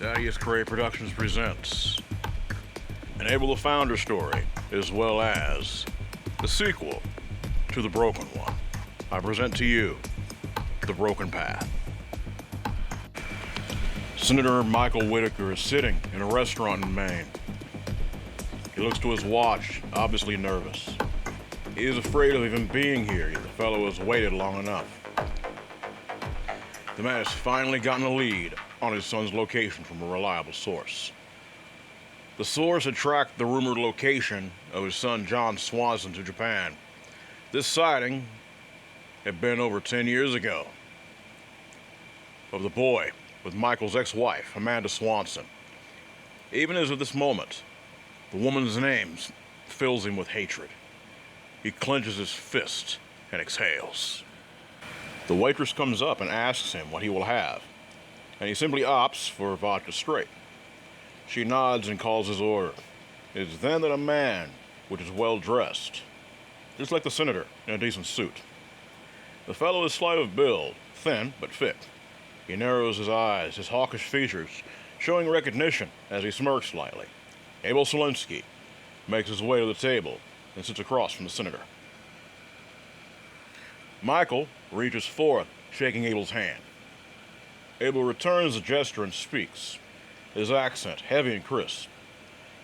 Thaddeus Cray Productions presents an Abel the Founder story, as well as the sequel to The Broken One. I present to you The Broken Path. Senator Michael Whitaker is sitting in a restaurant in Maine. He looks to his watch, obviously nervous. He is afraid of even being here, yet the fellow has waited long enough. The man has finally gotten a lead on his son's location from a reliable source. The source had tracked the rumored location of his son John Swanson to Japan. This sighting had been over 10 years ago of the boy with Michael's ex-wife, Amanda Swanson. Even as of this moment, the woman's name fills him with hatred. He clenches his fist and exhales. The waitress comes up and asks him what he will have, and he simply opts for vodka straight. She nods and calls his order. It is then that a man, which is well dressed, just like the senator in a decent suit. The fellow is slight of build, thin but fit. He narrows his eyes, his hawkish features showing recognition as he smirks slightly. Abel Kozlowski makes his way to the table and sits across from the senator. Michael reaches forth, shaking Abel's hand. Abel returns the gesture and speaks, his accent heavy and crisp.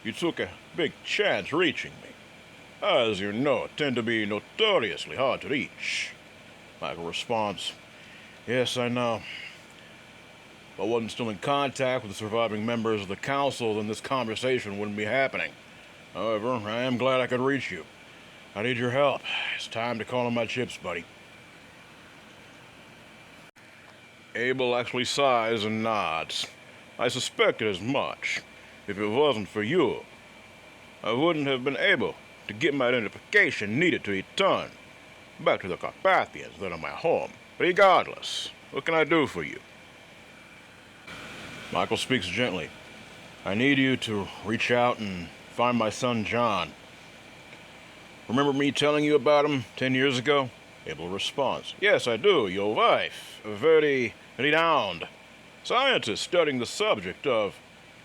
"You took a big chance reaching me. As you know, I tend to be notoriously hard to reach." Michael responds, "Yes, I know. If I wasn't still in contact with the surviving members of the council, then this conversation wouldn't be happening. However, I am glad I could reach you. I need your help. It's time to call in my chips, buddy." Abel actually sighs and nods. "I suspected as much. If it wasn't for you, I wouldn't have been able to get my identification needed to return back to the Carpathians that are my home. Regardless, what can I do for you?" Michael speaks gently. "I need you to reach out and find my son John. Remember me telling you about him 10 years ago?" Abel responds, "Yes, I do. Your wife, a very renowned scientist studying the subject of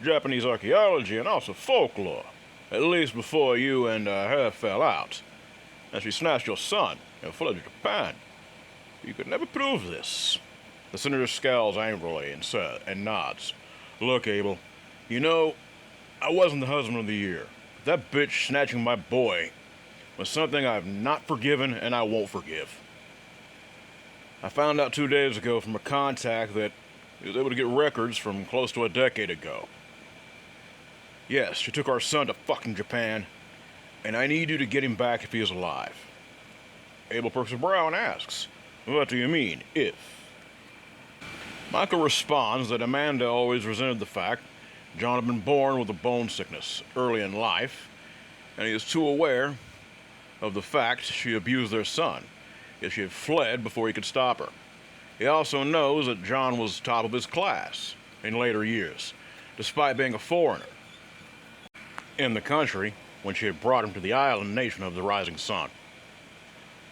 Japanese archaeology and also folklore, at least before you and her fell out, and she snatched your son and fled to Japan. You could never prove this." The senator scowls angrily and nods. "Look, Abel, you know, I wasn't the husband of the year. That bitch snatching my boy was something I've not forgiven and I won't forgive. I found out 2 days ago from a contact that he was able to get records from close to a decade ago. Yes, she took our son to fucking Japan, and I need you to get him back if he is alive." Abel perks a brow and asks, "What do you mean, if?" Michael responds that Amanda always resented the fact John had been born with a bone sickness early in life, and he is too aware of the fact she abused their son, yet she had fled before he could stop her. He also knows that John was top of his class in later years, despite being a foreigner in the country when she had brought him to the island nation of the rising sun.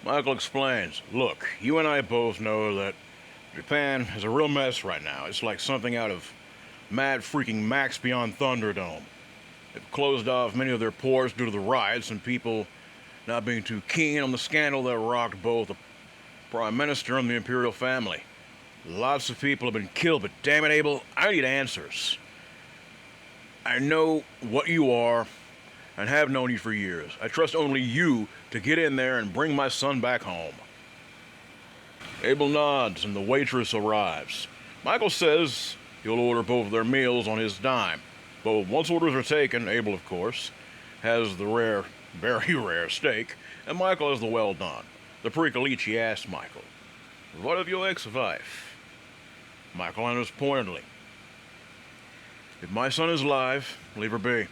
Michael explains, "Look, you and I both know that Japan is a real mess right now. It's like something out of Mad Freaking Max Beyond Thunderdome. They've closed off many of their ports due to the riots and people not being too keen on the scandal that rocked both the Prime Minister and the Imperial family. Lots of people have been killed, but damn it, Abel, I need answers. I know what you are and have known you for years. I trust only you to get in there and bring my son back home." Abel nods and the waitress arrives. Michael says he'll order both of their meals on his dime. But once orders are taken, Abel, of course, has the rare, very rare steak, and Michael has the well done. The pre-caliche asks Michael, "What of your ex-wife?" Michael answers pointedly, "If my son is alive, leave her be.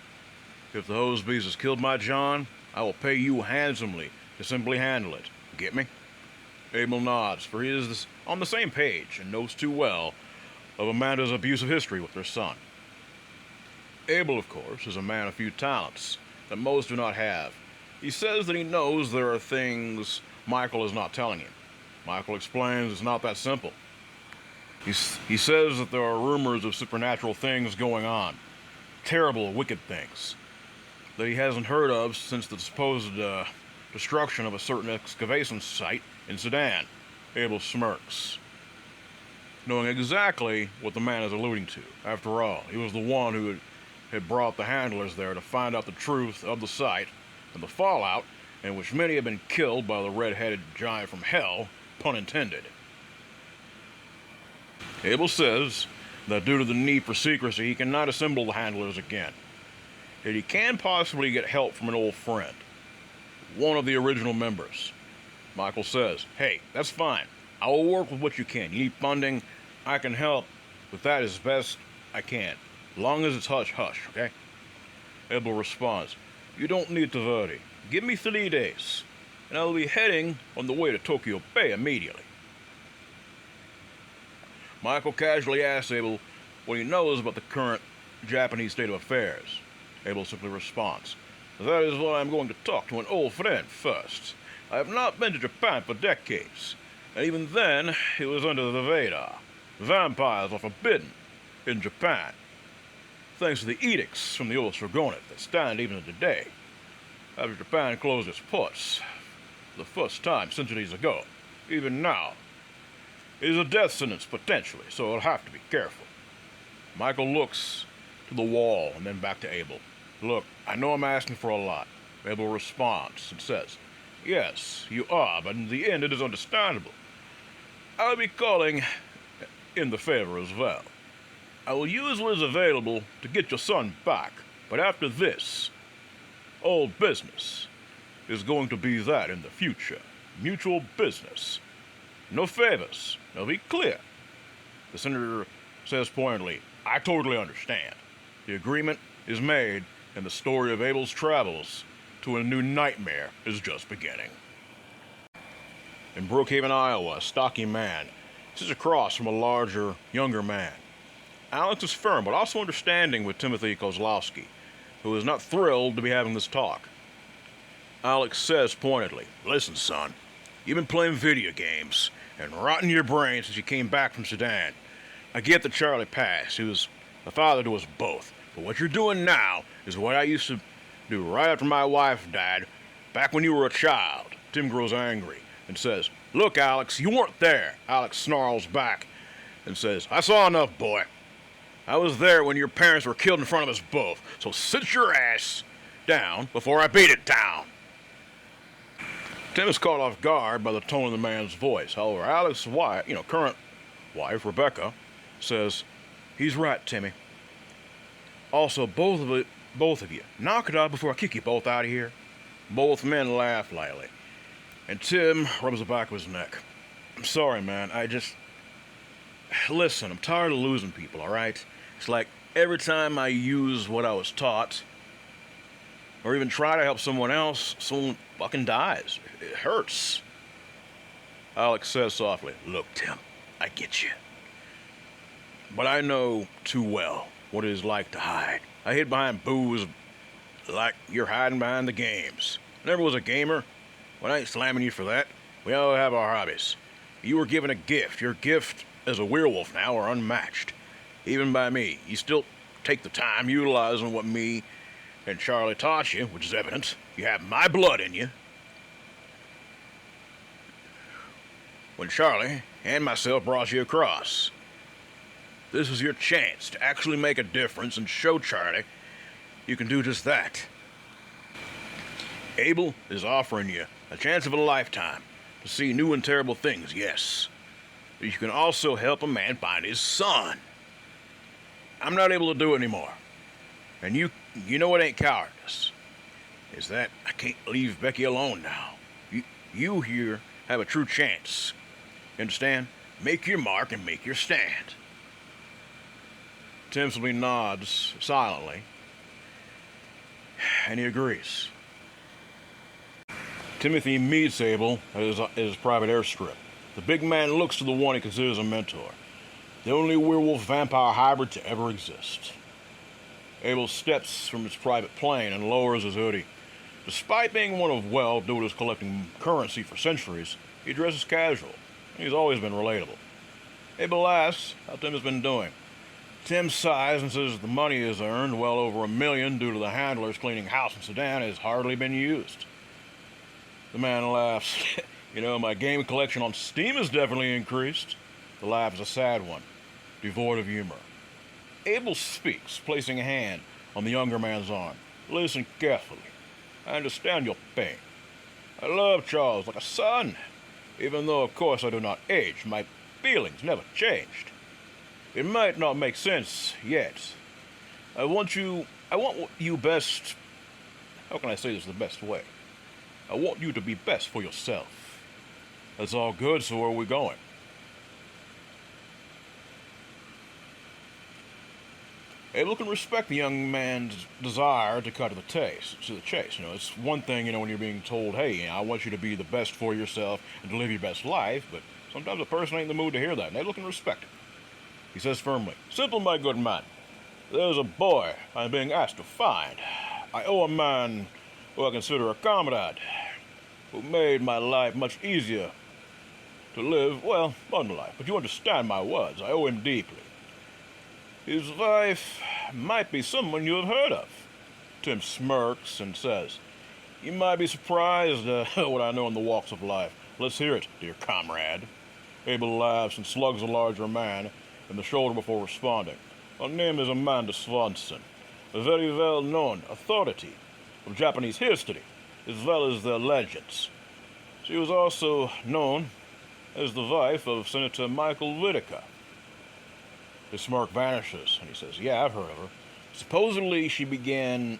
If the Hosebys has killed my John, I will pay you handsomely to simply handle it. Get me?" Abel nods, for he is on the same page and knows too well of Amanda's abusive history with her son. Abel, of course, is a man of few talents that most do not have. He says that he knows there are things Michael is not telling him. Michael explains it's not that simple. He says that there are rumors of supernatural things going on, terrible, wicked things, that he hasn't heard of since the supposed destruction of a certain excavation site in Sudan. Abel smirks, knowing exactly what the man is alluding to. After all, he was the one who had brought the handlers there to find out the truth of the site and the fallout in which many have been killed by the red-headed giant from hell, pun intended. Abel says that due to the need for secrecy, he cannot assemble the handlers again. Yet he can possibly get help from an old friend, one of the original members. Michael says, hey, that's fine. I will work with what you can. You need funding, I can help with that as best I can, as long as it's hush-hush, okay? Abel responds, you don't need to worry. Give me 3 days, and I will be heading on the way to Tokyo Bay immediately. Michael casually asks Abel what he knows about the current Japanese state of affairs. Abel simply responds, that is why I'm going to talk to an old friend first. I have not been to Japan for decades, and even then, it was under the radar. Vampires are forbidden in Japan, thanks to the edicts from the old shogunate that stand even today. After Japan closed its ports, for the first time centuries ago, even now, it is a death sentence potentially, so I'll have to be careful. Michael looks to the wall and then back to Abel. Look, I know I'm asking for a lot. Abel responds and says, yes, you are, but in the end it is understandable. I'll be calling in the favor as well. I will use what is available to get your son back, but after this, all business is going to be that in the future. Mutual business. No favors. Now be clear. The senator says pointedly, I totally understand. The agreement is made, and the story of Abel's travels to a new nightmare is just beginning. In Brookhaven, Iowa, a stocky man sits across from a larger, younger man. Alex is firm, but also understanding with Timothy Kozlowski, who is not thrilled to be having this talk. Alex says pointedly, listen, son, you've been playing video games and rotting your brain since you came back from Sudan. I get that Charlie passed. He was the father to us both. But what you're doing now is what I used to do right after my wife died, back when you were a child. Tim grows angry and says, look, Alex, you weren't there. Alex snarls back and says, I saw enough, boy. I was there when your parents were killed in front of us both, so sit your ass down before I beat it down. Tim is caught off guard by the tone of the man's voice. However, Alex's wife, current wife, Rebecca, says, he's right, Timmy. Also, both of you, knock it off before I kick you both out of here. Both men laugh lightly, and Tim rubs the back of his neck. I'm sorry, man. Listen, I'm tired of losing people, all right? It's like every time I use what I was taught, or even try to help someone else, someone fucking dies. It hurts. Alex says softly, look, Tim, I get you. But I know too well what it is like to hide. I hid behind booze like you're hiding behind the games. I never was a gamer, but I ain't slamming you for that. We all have our hobbies. You were given a gift. Your gift as a werewolf now are unmatched. Even by me. You still take the time utilizing what me and Charlie taught you, which is evident. You have my blood in you. When Charlie and myself brought you across, this is your chance to actually make a difference and show Charlie you can do just that. Abel is offering you a chance of a lifetime to see new and terrible things, yes. But you can also help a man find his son. I'm not able to do it anymore. And you know it ain't cowardice. Is that I can't leave Becky alone now. You here have a true chance. You understand? Make your mark and make your stand. Tim simply nods silently, and he agrees. Timothy meets Abel at his private airstrip. The big man looks to the one he considers a mentor, the only werewolf-vampire hybrid to ever exist. Abel steps from his private plane and lowers his hoodie. Despite being one of well due to his collecting currency for centuries, he dresses casual. He's always been relatable. Abel asks how Tim has been doing. Tim sighs and says the money is earned, well over $1 million, due to the handlers cleaning house in Sudan, has hardly been used. The man laughs. My game collection on Steam has definitely increased. The laugh is a sad one, devoid of humor. Abel speaks, placing a hand on the younger man's arm. Listen carefully. I understand your pain. I love Charles like a son. Even though, of course, I do not age, my feelings never changed. It might not make sense yet. I want you best. How can I say this the best way? I want you to be best for yourself. That's all good, so where are we going? Abel can respect the young man's desire to cut to the chase. It's one thing, when you're being told, hey, I want you to be the best for yourself and to live your best life, but sometimes a person ain't in the mood to hear that, and Abel can respect it. He says firmly, Simple, my good man. There's a boy I'm being asked to find. I owe a man who I consider a comrade, who made my life much easier to live, modern life. But you understand my words. I owe him deeply. His wife might be someone you have heard of. Tim smirks and says, You might be surprised what I know in the walks of life. Let's hear it, dear comrade. Abel laughs and slugs the larger man in the shoulder before responding. Her name is Amanda Swanson, a very well-known authority of Japanese history, as well as their legends. She was also known as the wife of Senator Michael Whitaker. His smirk vanishes, and he says, Yeah, I've heard of her. Supposedly, she began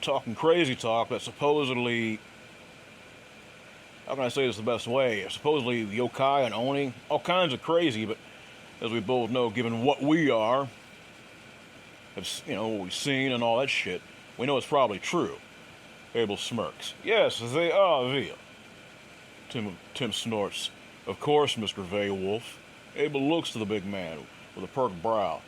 talking crazy talk that supposedly, how can I say this the best way? Supposedly, yokai and oni, all kinds of crazy, but as we both know, given what we are, what we've seen and all that shit, we know it's probably true. Abel smirks. Yes, they are real. Tim snorts. Of course, Mr. Beowulf. Abel looks to the big man with a perked brow.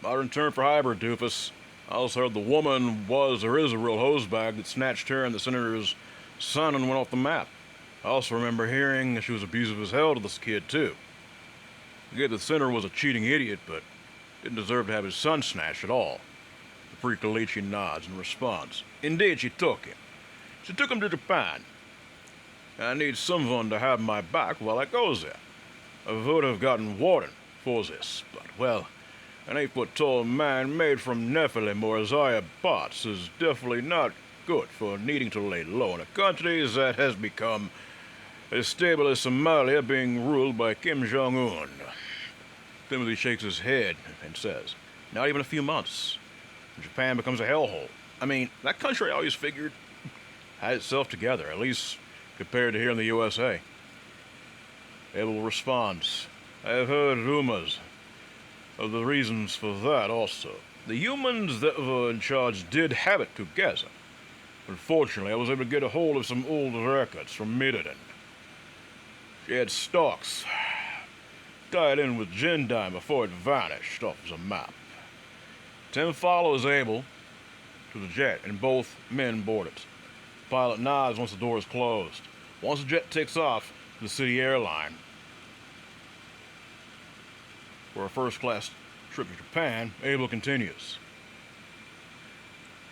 Modern term for hybrid, doofus. I also heard the woman was or is a real hosebag that snatched her and the senator's son and went off the map. I also remember hearing she was abusive as hell to this kid, too. I get the senator was a cheating idiot, but didn't deserve to have his son snatched at all. The freak Delici nods and responds. Indeed, she took him. She took him to Japan. I need someone to have my back while I goes there. I would have gotten warden for this, but, an 8-foot-tall man made from Nephilim or Isaiah bots is definitely not good for needing to lay low in a country that has become as stable as Somalia being ruled by Kim Jong-un. Timothy shakes his head and says, Not even a few months. Japan becomes a hellhole. That country I always figured had itself together, at least compared to here in the USA. Abel responds, I have heard rumors of the reasons for that also. The humans that were in charge did have it together. Unfortunately, I was able to get a hold of some old records from Midden. She had stalks tied in with Gendime before it vanished off the map. Tim follows Abel to the jet, and both men board it. The pilot nods once the door is closed. Once the jet takes off to the city airline for a first-class trip to Japan, Abel continues.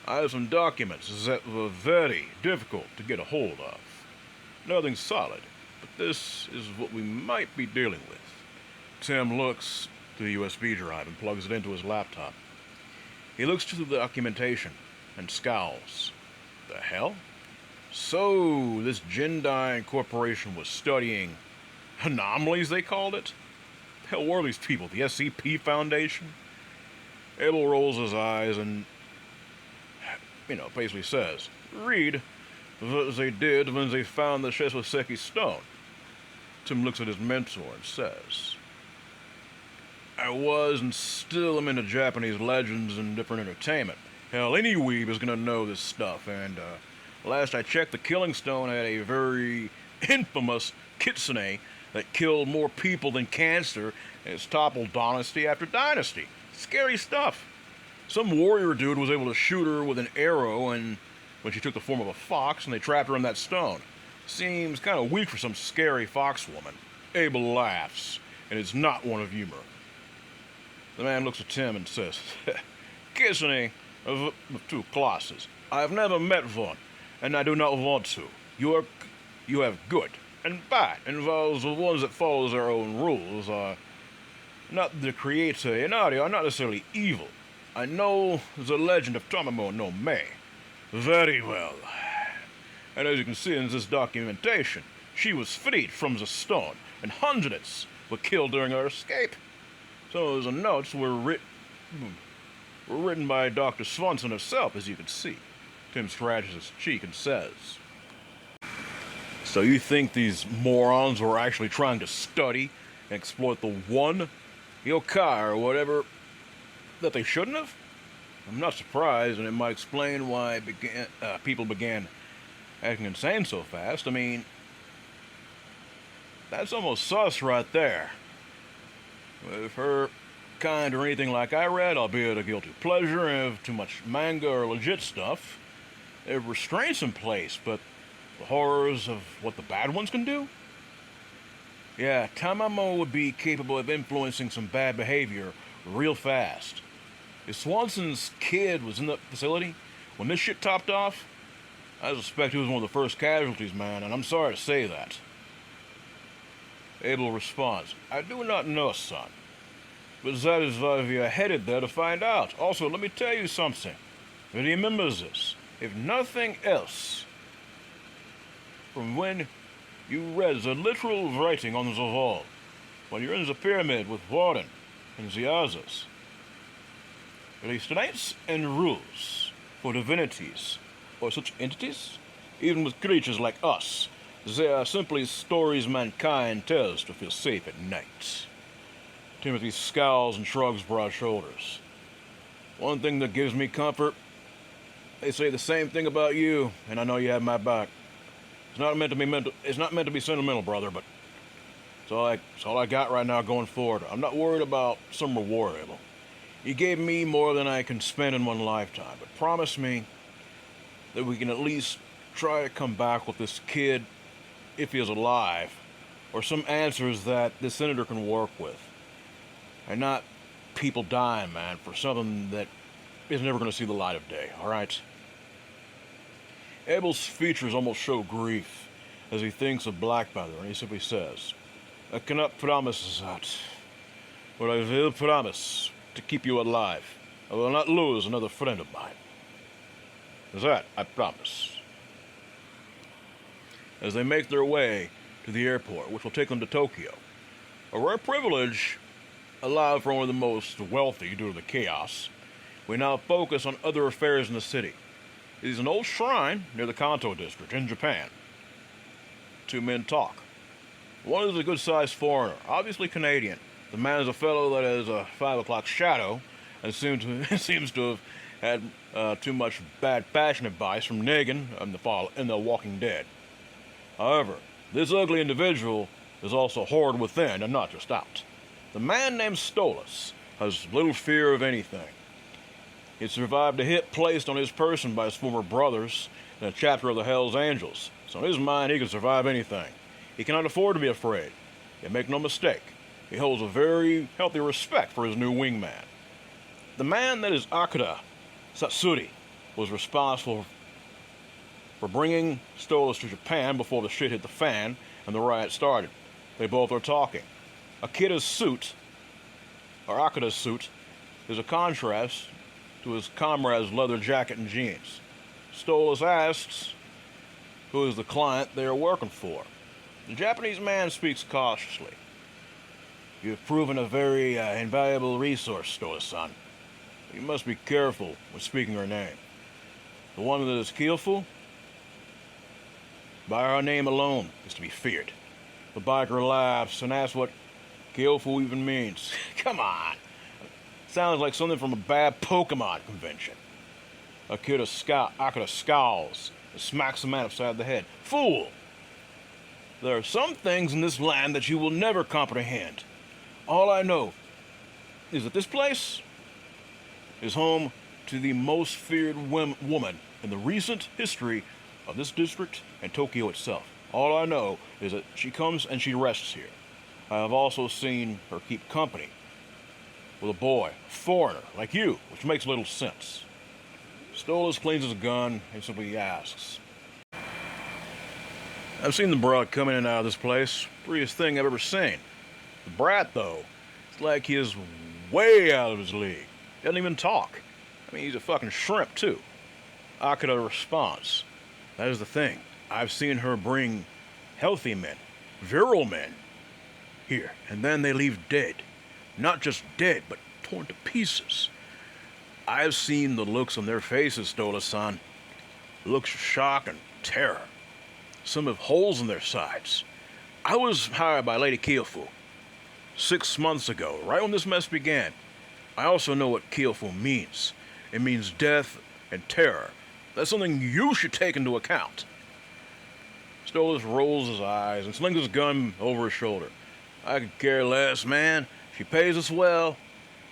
I have some documents that were very difficult to get a hold of. Nothing solid, but this is what we might be dealing with. Tim looks to the USB drive and plugs it into his laptop. He looks through the documentation and scowls. The hell? So, this Gendine Corporation was studying anomalies, they called it? The hell were these people? The SCP Foundation? Abel rolls his eyes and, basically says, read what they did when they found the Kozlowski stone. Tim looks at his mentor and says, I was and still am into Japanese legends and different entertainment. Hell, any weeb is gonna know this stuff, and last I checked, the Killing Stone had a very infamous kitsune that killed more people than cancer, and it's toppled dynasty after dynasty. Scary stuff. Some warrior dude was able to shoot her with an arrow, and when she took the form of a fox, and they trapped her in that stone. Seems kind of weak for some scary fox woman. Abel laughs, and it's not one of humor. The man looks at Tim and says, Kissing of two classes. I have never met one, and I do not want to. You have good and bad, involves the ones that follow their own rules, are not the creator, and are not necessarily evil. I know the legend of Tomimo no May very well. And as you can see in this documentation, she was freed from the stone, and hundreds were killed during her escape. Some of the notes were written by Dr. Swanson herself, as you can see. Tim scratches his cheek and says, So you think these morons were actually trying to study and exploit the one yokai or whatever that they shouldn't have? I'm not surprised, and it might explain why people began acting insane so fast. I mean, that's almost sus right there. If her kind or anything like I read, albeit a guilty pleasure, and of too much manga or legit stuff, there are restraints in place, but the horrors of what the bad ones can do? Yeah, Tamamo would be capable of influencing some bad behavior real fast. If Swanson's kid was in the facility when this shit topped off, I suspect he was one of the first casualties, man, and I'm sorry to say that. Abel responds, I do not know, son, but that is why we are headed there to find out. Also, let me tell you something. Remember this. If nothing else, from when you read the literal writing on the wall, when you're in the pyramid with Warden and the others, restraints and rules for divinities or such entities, even with creatures like us, they are simply stories mankind tells to feel safe at night. Timothy scowls and shrugs broad shoulders. One thing that gives me comfort, they say the same thing about you, and I know you have my back. It's not meant to be sentimental, brother, but it's all I got right now going forward. I'm not worried about some reward, Abel. You gave me more than I can spend in one lifetime, but promise me that we can at least try to come back with this kid, if he is alive, or some answers that this senator can work with. And not people dying, man, for something that is never going to see the light of day, alright? Abel's features almost show grief as he thinks of Blackfeather, and he simply says, I cannot promise that, but I will promise to keep you alive. I will not lose another friend of mine. That I promise. As they make their way to the airport, which will take them to Tokyo, a rare privilege allowed for one of the most wealthy due to the chaos, we now focus on other affairs in the city. It is an old shrine near the Kanto district in Japan. Two men talk. One is a good-sized foreigner, obviously Canadian. The man is a fellow that has a 5 o'clock shadow and seems to have had too much bad fashion advice from Negan in The Walking Dead. However, this ugly individual is also horrid within and not just out. The man named Stolas has little fear of anything. He survived a hit placed on his person by his former brothers in a chapter of the Hells Angels, so in his mind he can survive anything. He cannot afford to be afraid. Yet make no mistake, he holds a very healthy respect for his new wingman. The man that is Akira Satsuri was responsible for bringing Stolas to Japan before the shit hit the fan and the riot started. They both are talking. Akira's suit, is a contrast to his comrade's leather jacket and jeans. Stolas asks who is the client they are working for. The Japanese man speaks cautiously. You have proven a very invaluable resource, Stolas-san. You must be careful when speaking her name. The one that is skillful, by her name alone, is to be feared. The biker laughs and asks what skillful even means. Come on. Sounds like something from a bad Pokemon convention. Akira scowls and smacks the man upside the head. Fool! There are some things in this land that you will never comprehend. All I know is that this place is home to the most feared woman in the recent history of this district and Tokyo itself. All I know is that she comes and she rests here. I have also seen her keep company with a boy, a foreigner, like you, which makes little sense. Stolas cleans his gun and simply asks. I've seen the broad come in and out of this place. Prettiest thing I've ever seen. The brat, though, it's like he is way out of his league. Doesn't even talk. I mean, he's a fucking shrimp, too. Akira responds. That is the thing. I've seen her bring healthy men, virile men, here, and then they leave dead. Not just dead, but torn to pieces. I've seen the looks on their faces, Stola-san. Looks of shock and terror. Some have holes in their sides. I was hired by Lady Kyofu 6 months ago, right when this mess began. I also know what Kyofu means. It means death and terror. That's something you should take into account. Stolas rolls his eyes and slings his gun over his shoulder. I could care less, man. She pays us well,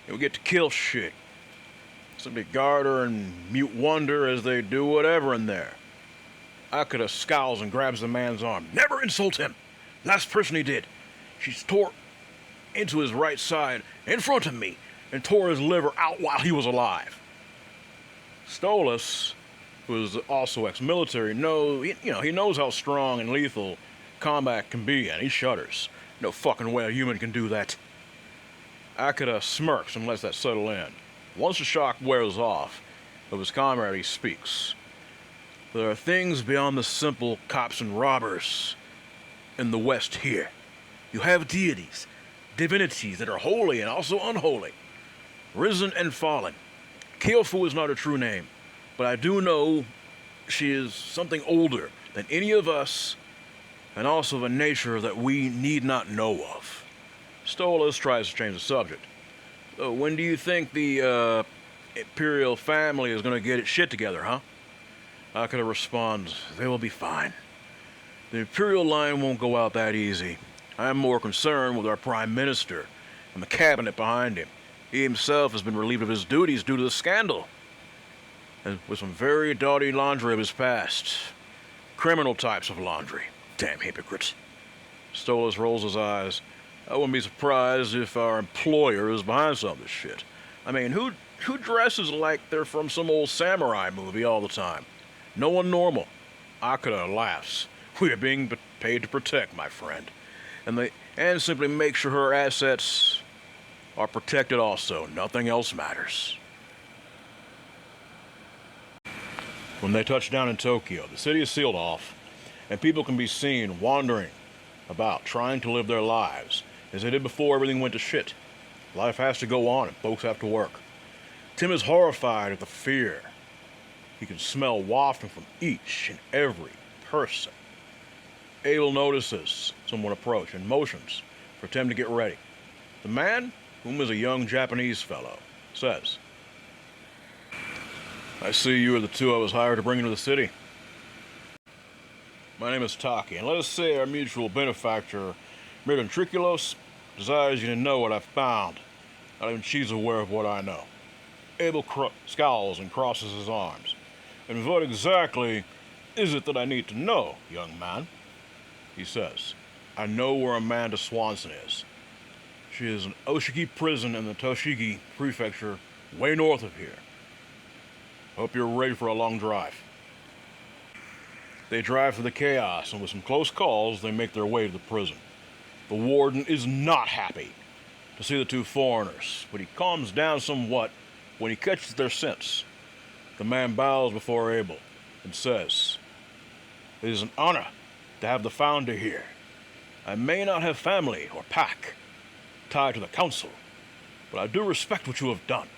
and we get to kill shit. Simply guard her in mute wonder as they do whatever in there. Akira scowls and grabs the man's arm. Never insult him. Last person he did. She tore into his right side in front of me and tore his liver out while he was alive. Stolas, who is also ex-military, he knows how strong and lethal combat can be, and he shudders. No fucking way a human can do that. Akira smirks and lets that settle in. Once the shock wears off of his comrade, he speaks. There are things beyond the simple cops and robbers in the West here. You have deities, divinities that are holy and also unholy, risen and fallen. Kyofu is not her true name, but I do know she is something older than any of us, and also of a nature that we need not know of. Stolas tries to change the subject. So when do you think the Imperial family is going to get its shit together, huh? Akira responds, they will be fine. The Imperial line won't go out that easy. I am more concerned with our Prime Minister and the cabinet behind him. He himself has been relieved of his duties due to the scandal, and with some very dirty laundry of his past. Criminal types of laundry. Damn hypocrite. Stolas rolls his eyes. I wouldn't be surprised if our employer is behind some of this shit. I mean, who dresses like they're from some old samurai movie all the time? No one normal. Akira laughs. We are being paid to protect, my friend. And simply make sure her assets are protected also. Nothing else matters. When they touch down in Tokyo, the city is sealed off, and people can be seen wandering about, trying to live their lives, as they did before everything went to shit. Life has to go on, and folks have to work. Tim is horrified at the fear he can smell wafting from each and every person. Abel notices someone approach and motions for Tim to get ready. The man, whom is a young Japanese fellow, says, I see you are the two I was hired to bring into the city. My name is Taki, and let us say our mutual benefactor, Mirgantriculos, desires you to know what I've found. Not even she's aware of what I know. Abel scowls and crosses his arms. And what exactly is it that I need to know, young man? He says, I know where Amanda Swanson is. She is in Oshiki prison in the Toshigi prefecture, way north of here. Hope you're ready for a long drive. They drive through the chaos, and with some close calls, they make their way to the prison. The warden is not happy to see the two foreigners, but he calms down somewhat when he catches their sense. The man bows before Abel and says, It is an honor to have the Founder here. I may not have family or pack tied to the council, but I do respect what you have done.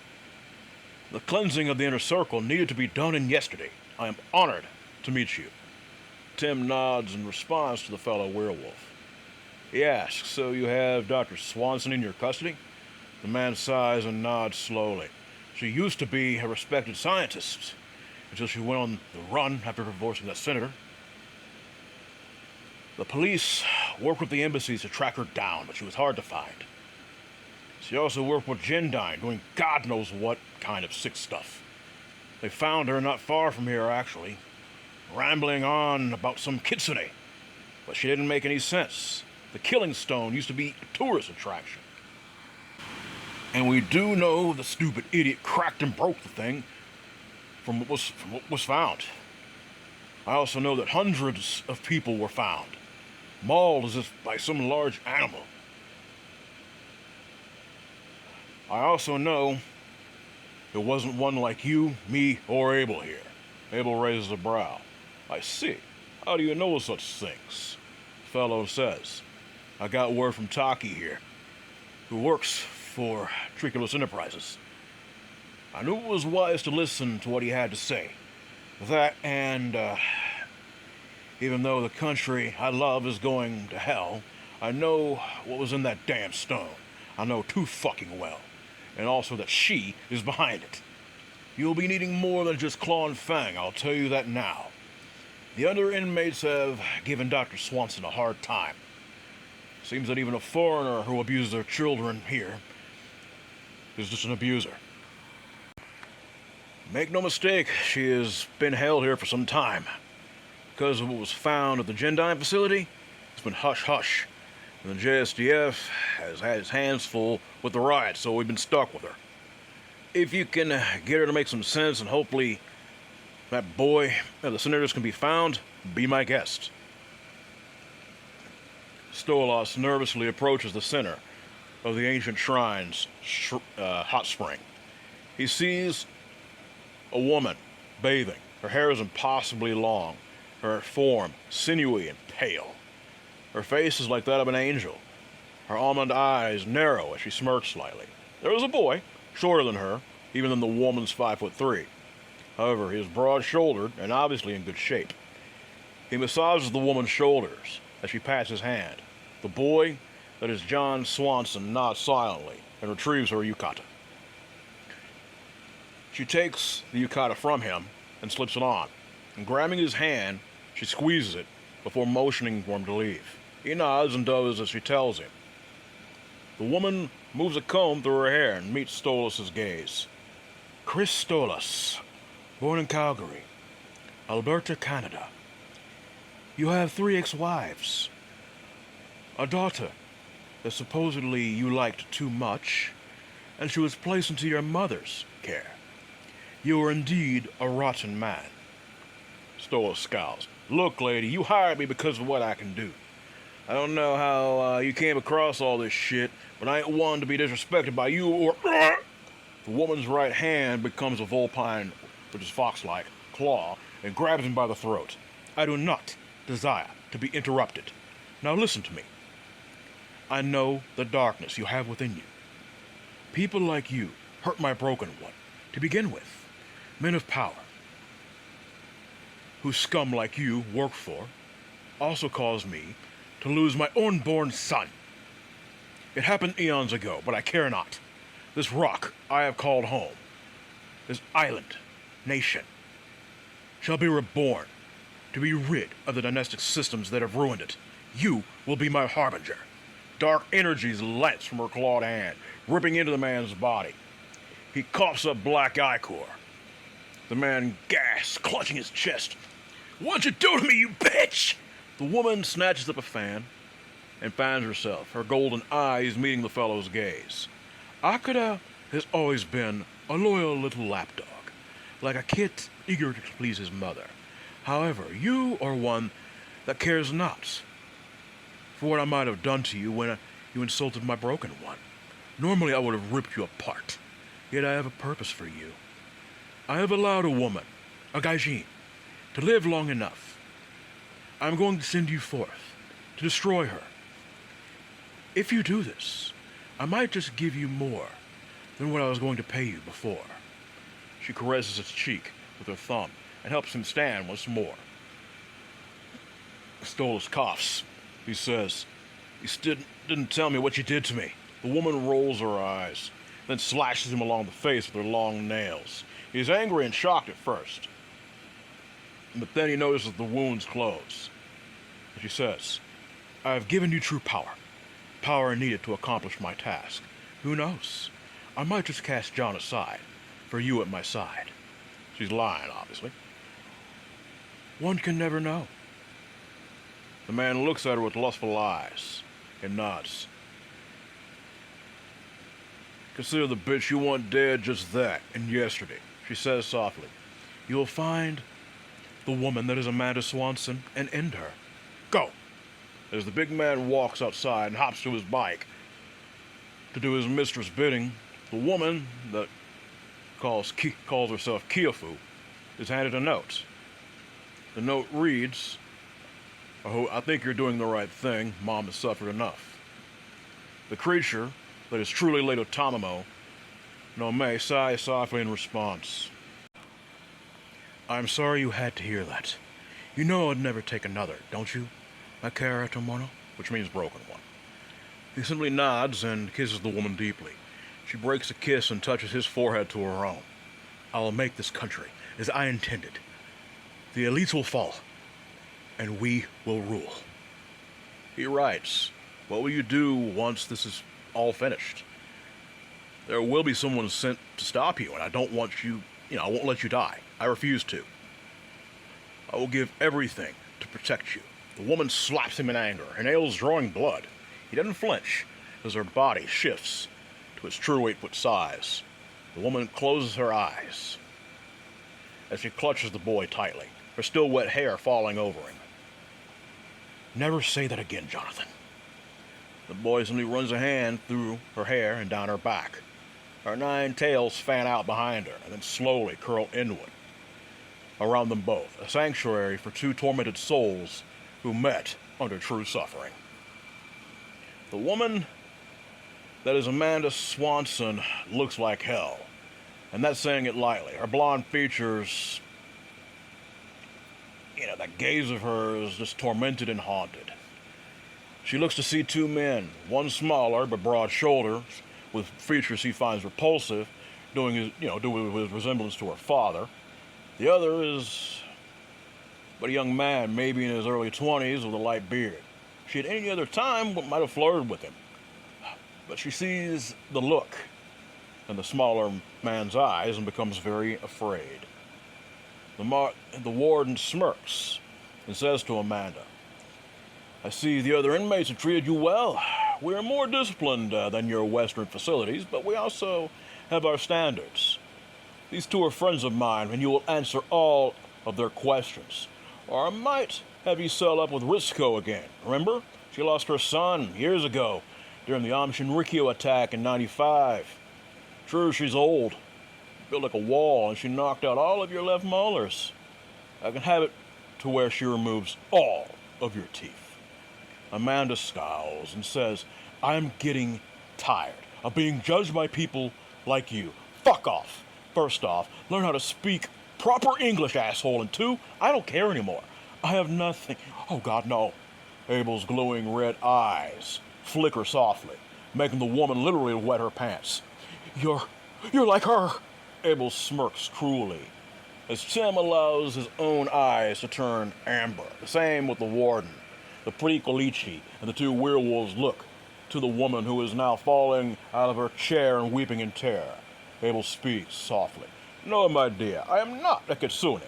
The cleansing of the inner circle needed to be done in yesterday. I am honored to meet you. Tim nods in response to the fellow werewolf. He asks, So you have Dr. Swanson in your custody? The man sighs and nods slowly. She used to be a respected scientist until she went on the run after divorcing that senator. The police worked with the embassies to track her down, but she was hard to find. She also worked with Jindine, doing God knows what kind of sick stuff. They found her not far from here, actually, rambling on about some kitsune, but she didn't make any sense. The Killing Stone used to be a tourist attraction. And we do know the stupid idiot cracked and broke the thing from what was found. I also know that hundreds of people were found, mauled as if by some large animal. I also know it wasn't one like you, me, or Abel here. Abel raises a brow. I see. How do you know such things? Fellow says, I got word from Taki here, who works for Triculus Enterprises. I knew it was wise to listen to what he had to say. That and, even though the country I love is going to hell, I know what was in that damn stone. I know too fucking well. And also that she is behind it. You'll be needing more than just claw and fang, I'll tell you that now. The other inmates have given Dr. Swanson a hard time. Seems that even a foreigner who abuses their children here is just an abuser. Make no mistake, she has been held here for some time. Because of what was found at the Gendine facility, it's been hush-hush. And the JSDF has had his hands full with the riot, so we've been stuck with her. If you can get her to make some sense and hopefully that boy and the senators can be found, be my guest. Stolas nervously approaches the center of the ancient shrine's hot spring. He sees a woman bathing. Her hair is impossibly long, her form sinewy and pale. Her face is like that of an angel. Her almond eyes narrow as she smirks slightly. There is a boy, shorter than her, even than the woman's 5'3". However, he is broad-shouldered and obviously in good shape. He massages the woman's shoulders as she pats his hand. The boy, that is John Swanson, nods silently and retrieves her yukata. She takes the yukata from him and slips it on, and grabbing his hand, she squeezes it before motioning for him to leave. He nods and does as she tells him. The woman moves a comb through her hair and meets Stolas' gaze. Chris Stolas, born in Calgary, Alberta, Canada. You have 3 ex-wives. A daughter that supposedly you liked too much, and she was placed into your mother's care. You are indeed a rotten man. Stolas scowls. Look, lady, you hired me because of what I can do. I don't know how you came across all this shit, but I ain't one to be disrespected by you or... The woman's right hand becomes a vulpine, which is fox-like, claw, and grabs him by the throat. I do not desire to be interrupted. Now listen to me. I know the darkness you have within you. People like you hurt my broken one, to begin with. Men of power, who scum like you work for, also caused me to lose my unborn son. It happened eons ago, but I care not. This rock I have called home, this island, nation, shall be reborn, to be rid of the dynastic systems that have ruined it. You will be my harbinger. Dark energies lance from her clawed hand, ripping into the man's body. He coughs up black ichor. The man gasps, clutching his chest. What'd you do to me, you bitch? The woman snatches up a fan and finds herself, her golden eyes meeting the fellow's gaze. Akira has always been a loyal little lapdog, like a kit eager to please his mother. However, you are one that cares not for what I might have done to you when you insulted my broken one. Normally I would have ripped you apart, yet I have a purpose for you. I have allowed a woman, a gaijin, to live long enough. I'm going to send you forth to destroy her. If you do this, I might just give you more than what I was going to pay you before. She caresses his cheek with her thumb and helps him stand once more. Stolas coughs. He says, You didn't tell me what you did to me. The woman rolls her eyes, then slashes him along the face with her long nails. He's angry and shocked at first, but then he notices the wounds close. She says, I have given you true power. Power needed to accomplish my task. Who knows? I might just cast John aside, for you at my side. She's lying, obviously. One can never know. The man looks at her with lustful eyes. and nods. Consider the bitch you want dead just that, and yesterday, she says softly. You will find the woman that is Amanda Swanson and end her. Go! As the big man walks outside and hops to his bike to do his mistress' bidding, the woman that calls herself Kiofu is handed a note. The note reads, I think you're doing the right thing. Mom has suffered enough. The creature that is truly Lady Tamamo, Nome, sighs softly in response. I'm sorry you had to hear that. You know I'd never take another, don't you, Akira Tomono? Which means broken one. He simply nods and kisses the woman deeply. She breaks a kiss and touches his forehead to her own. I will make this country as I intended. The elites will fall, and we will rule. He writes, what will you do once this is all finished? There will be someone sent to stop you, and I don't want you, I won't let you die. I refuse to. I will give everything to protect you. The woman slaps him in anger, her nails drawing blood. He doesn't flinch as her body shifts to its true 8-foot size. The woman closes her eyes as she clutches the boy tightly, her still wet hair falling over him. Never say that again, Jonathan. The boy suddenly runs a hand through her hair and down her back. Her 9 tails fan out behind her and then slowly curl inward around them both, a sanctuary for 2 tormented souls who met under true suffering. The woman that is Amanda Swanson looks like hell, and that's saying it lightly. Her blonde features, that gaze of hers is just tormented and haunted. She looks to see 2 men, one smaller but broad shoulders, with features he finds repulsive, doing his resemblance to her father. The other is but a young man, maybe in his early 20s, with a light beard. She at any other time might have flirted with him, but she sees the look in the smaller man's eyes and becomes very afraid. The warden smirks and says to Amanda, I see the other inmates have treated you well. We are more disciplined than your Western facilities, but we also have our standards. These 2 are friends of mine, and you will answer all of their questions. Or I might have you settle up with Risco again. Remember? She lost her son years ago during the Aum Shinrikyo attack in '95. True, she's old, built like a wall, and she knocked out all of your left molars. I can have it to where she removes all of your teeth. Amanda scowls and says, I'm getting tired of being judged by people like you. Fuck off. First off, learn how to speak proper English, asshole. And 2, I don't care anymore. I have nothing. Oh, God, no. Abel's glowing red eyes flicker softly, making the woman literally wet her pants. You're like her. Abel smirks cruelly as Tim allows his own eyes to turn amber. The same with the warden. The pretty Kolichi and the 2 werewolves look to the woman who is now falling out of her chair and weeping in terror. Abel speaks softly. No, my dear, I am not a kitsune.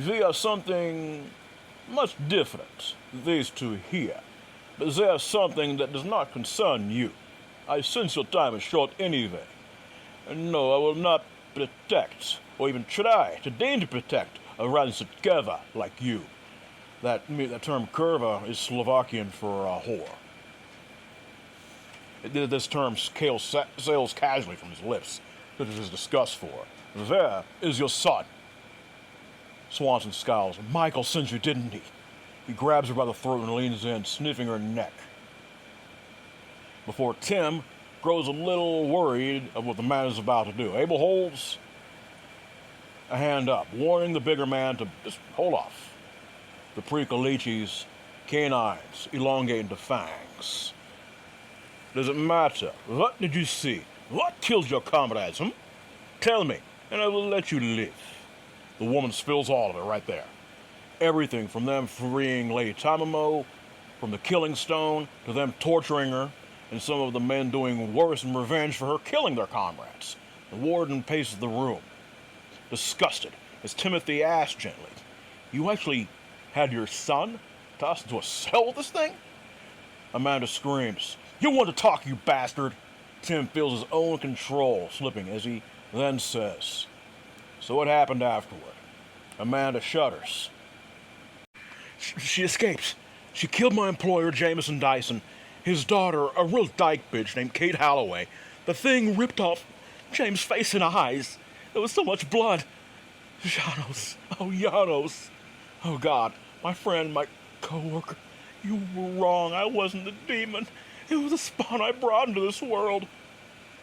We are something much different, these 2 here. But there is something that does not concern you. I sense your time is short anyway. And no, I will not protect, or even try to deign to protect, a rancid curva like you. That term curva is Slovakian for whore. This term sails casually from his lips, such as his disgust for her. There is your son. Swanson scowls. Michael sent you, didn't he? He grabs her by the throat and leans in, sniffing her neck. Before Tim grows a little worried of what the man is about to do, Abel holds a hand up, warning the bigger man to just hold off. The Precolichi's canines elongate into fangs. Does it matter? What did you see? What killed your comrades, Tell me, and I will let you live. The woman spills all of it right there. Everything from them freeing Lady Tamamo, from the killing stone, to them torturing her, and some of the men doing worse in revenge for her killing their comrades. The warden paces the room, disgusted, as Timothy asks gently, You actually had your son tossed into a cell with this thing? Amanda screams, "You want to talk, you bastard!" Tim feels his own control slipping as he then says, "So what happened afterward?" Amanda shudders. She escapes. She killed my employer, Jameson Dyson, his daughter, a real dyke bitch named Kate Holloway. The thing ripped off James' face and eyes. There was so much blood. Janos. Oh, Janos. Oh, God. My friend, my co-worker. You were wrong. I wasn't the demon. It was the spawn I brought into this world.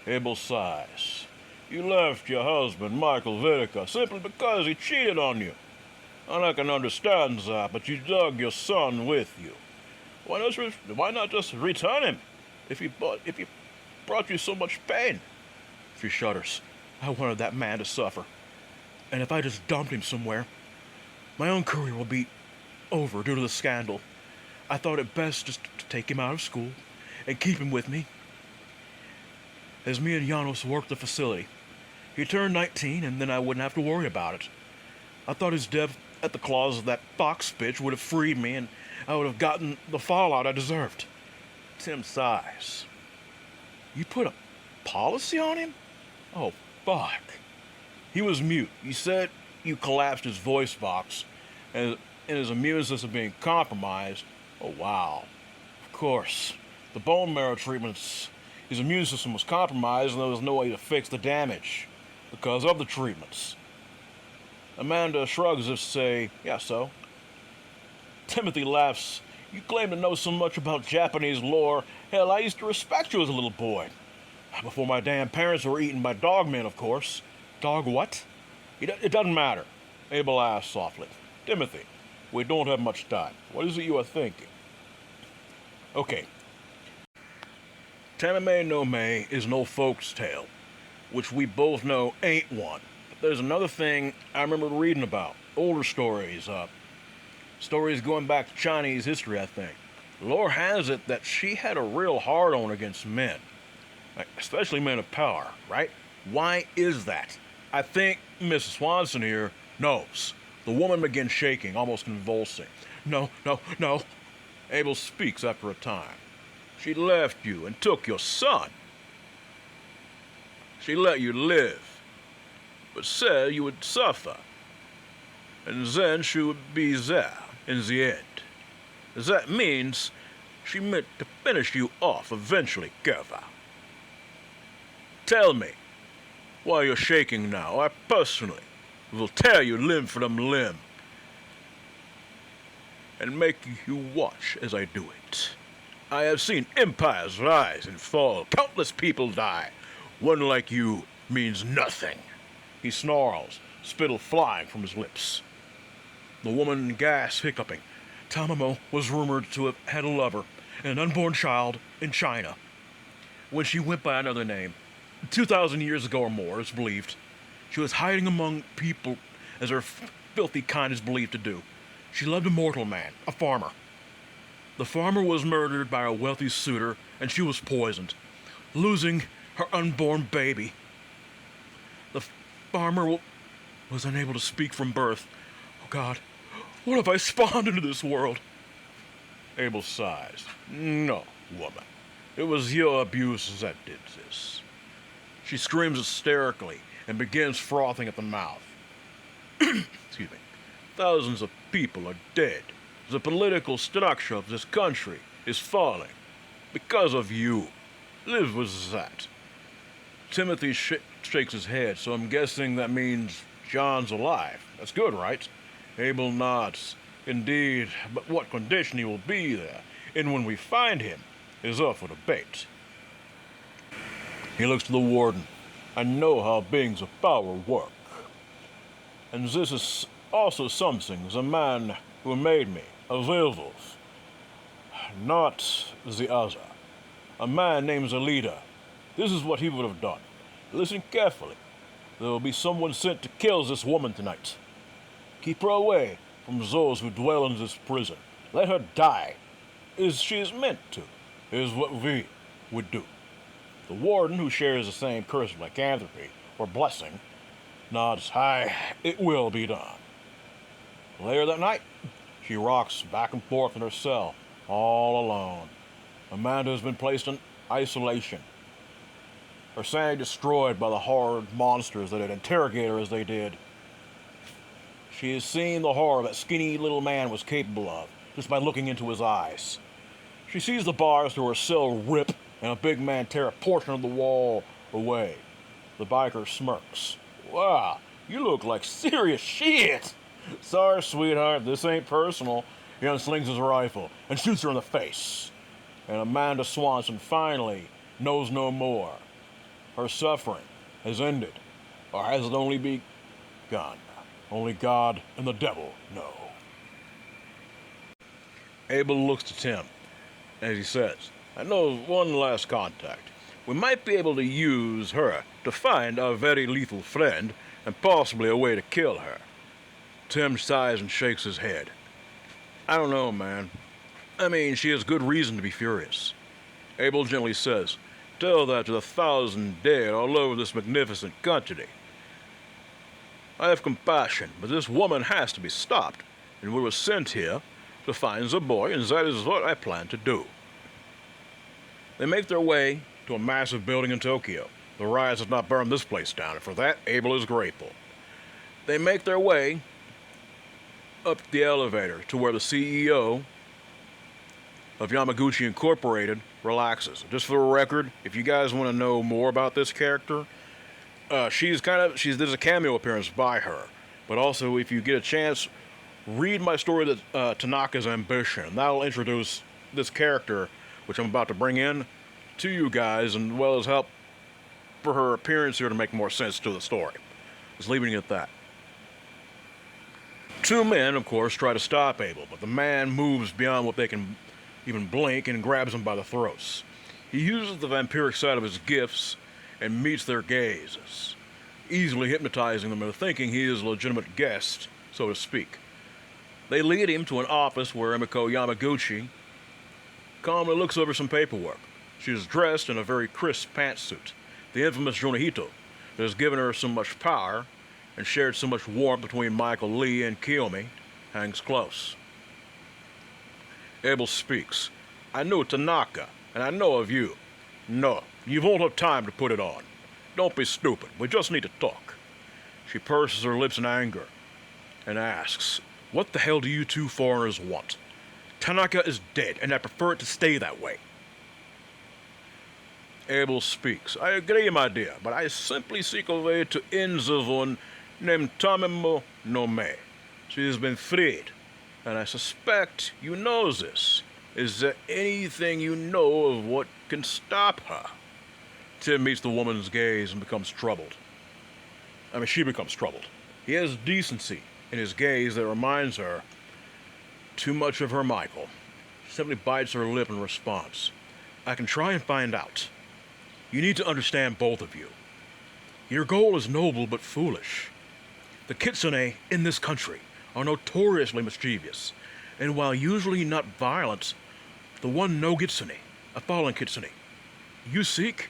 Abel sighs. You left your husband, Michael Vitica, simply because he cheated on you. And I can understand that, but you dug your son with you. Why not just return him if he brought you so much pain? She shudders. I wanted that man to suffer. And if I just dumped him somewhere, my own career will be over due to the scandal. I thought it best just to take him out of school and keep him with me. As me and Janos worked the facility, he turned 19 and then I wouldn't have to worry about it. I thought his death at the claws of that fox bitch would have freed me and I would have gotten the fallout I deserved. Tim sighs. You put a policy on him? Oh, fuck. He was mute. He said you collapsed his voice box and his immune system being compromised. Oh, wow. Of course. The bone marrow treatments, his immune system was compromised and there was no way to fix the damage because of the treatments. Amanda shrugs as if to say, yeah, so. Timothy laughs. You claim to know so much about Japanese lore. Hell, I used to respect you as a little boy. Before my damn parents were eaten by dogmen, of course. Dog what? It doesn't matter. Abel asked softly. Timothy, we don't have much time. What is it you are thinking? Okay. Taname no Me is no folk's tale, which we both know ain't one. But there's another thing I remember reading about. Older stories, stories going back to Chinese history, I think. Lore has it that she had a real hard-on against men, especially men of power, right? Why is that? I think Mrs. Swanson here knows. The woman begins shaking, almost convulsing. No. Abel speaks after a time. She left you and took your son. She let you live, but said you would suffer. And then she would be there in the end. That means she meant to finish you off eventually, Gerva. Tell me why you're shaking now. I personally will tear you limb from limb and make you watch as I do it. I have seen empires rise and fall, countless people die. One like you means nothing. He snarls, spittle flying from his lips. The woman gasps, hiccuping. Tamamo was rumored to have had a lover and an unborn child in China. When she went by another name, 2,000 years ago or more, it's believed, she was hiding among people as her filthy kind is believed to do. She loved a mortal man, a farmer. The farmer was murdered by a wealthy suitor, and she was poisoned, losing her unborn baby. The farmer was unable to speak from birth. Oh, God, what have I spawned into this world? Abel sighs. No, woman. It was your abuse that did this. She screams hysterically and begins frothing at the mouth. Excuse me. Thousands of people are dead. The political structure of this country is falling because of you. Live with that. Timothy shakes his head, so I'm guessing that means John's alive. That's good, right? Abel nods. Indeed, but what condition he will be there, and when we find him, is up for debate. He looks to the warden. I know how beings of power work. And this is also something the man who made me available, not the other. A man named the leader. This is what he would have done. Listen carefully. There will be someone sent to kill this woman tonight. Keep her away from those who dwell in this prison. Let her die, as she is meant to, is what we would do. The warden, who shares the same curse of lycanthropy, or blessing, nods, aye, it will be done. Later that night, she rocks back and forth in her cell, all alone. Amanda has been placed in isolation. Her sanity destroyed by the horrid monsters that had interrogated her as they did. She has seen the horror that skinny little man was capable of, just by looking into his eyes. She sees the bars to her cell rip and a big man tear a portion of the wall away. The biker smirks. Wow, you look like serious shit. Sorry, sweetheart, this ain't personal. He unslings his rifle and shoots her in the face. And Amanda Swanson finally knows no more. Her suffering has ended, or has it only begun? Only God and the devil know. Abel looks to Tim as he says, I know of one last contact. We might be able to use her to find our very lethal friend and possibly a way to kill her. Tim sighs and shakes his head. I don't know, man. I mean, she has good reason to be furious. Abel gently says, tell that to the 1,000 dead all over this magnificent country. I have compassion, but this woman has to be stopped, and we were sent here to find the boy, and that is what I plan to do. They make their way to a massive building in Tokyo. The riots have not burned this place down, and for that, Abel is grateful. They make their way up the elevator to where the CEO of Yamaguchi Incorporated relaxes. Just for the record, if you guys want to know more about this character, there's a cameo appearance by her. But also, if you get a chance, read my story, that Tanaka's Ambition. That'll introduce this character, which I'm about to bring in, to you guys, and as well as help for her appearance here to make more sense to the story. Just leaving it at that. Two men, of course, try to stop Abel, but the man moves beyond what they can even blink and grabs them by the throats. He uses the vampiric side of his gifts and meets their gazes, easily hypnotizing them into thinking he is a legitimate guest, so to speak. They lead him to an office where Emiko Yamaguchi calmly looks over some paperwork. She is dressed in a very crisp pantsuit, the infamous Junihito that has given her so much power and shared so much warmth between Michael Lee and Kiyomi, hangs close. Abel speaks. I know Tanaka, and I know of you. No, you won't have time to put it on. Don't be stupid. We just need to talk. She purses her lips in anger and asks, what the hell do you two foreigners want? Tanaka is dead, and I prefer it to stay that way. Abel speaks. I agree, my dear, but I simply seek a way to end the one named Tamemo no Me. She has been freed, and I suspect you know this. Is there anything you know of what can stop her? Tim meets the woman's gaze and becomes troubled. She becomes troubled. He has decency in his gaze that reminds her too much of her Michael. She simply bites her lip in response. I can try and find out. You need to understand, both of you. Your goal is noble but foolish. The kitsune in this country are notoriously mischievous, and while usually not violent, the one no kitsune, a fallen kitsune, you seek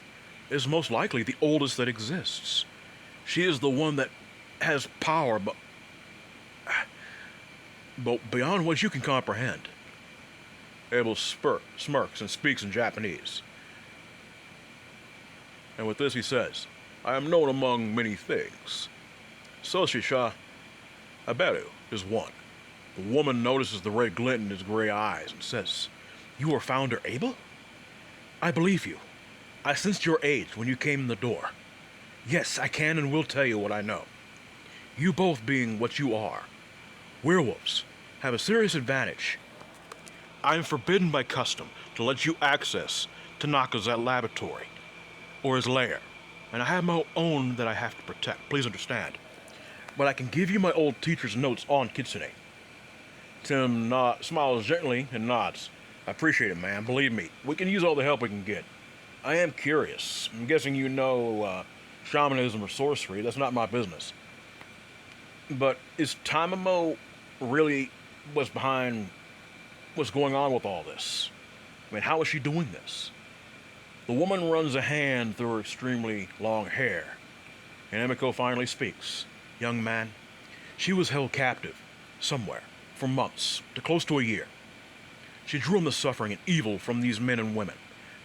is most likely the oldest that exists. She is the one that has power, but beyond what you can comprehend. Abel smirks and speaks in Japanese. And with this he says, I am known among many things. Soshisha Aberu is one. The woman notices the red glint in his gray eyes and says, you are Founder Abel? I believe you. I sensed your age when you came in the door. Yes, I can and will tell you what I know. You both being what you are, werewolves, have a serious advantage. I am forbidden by custom to let you access Tanaka's laboratory or his lair, and I have my own that I have to protect. Please understand. But I can give you my old teacher's notes on kitsune. Tim smiles gently and nods. I appreciate it, man. Believe me, we can use all the help we can get. I am curious. I'm guessing you know shamanism or sorcery. That's not my business. But is Tamamo really what's behind what's going on with all this? How is she doing this? The woman runs a hand through her extremely long hair, and Emiko finally speaks. Young man, she was held captive somewhere for months, to close to a year. She drew on the suffering and evil from these men and women.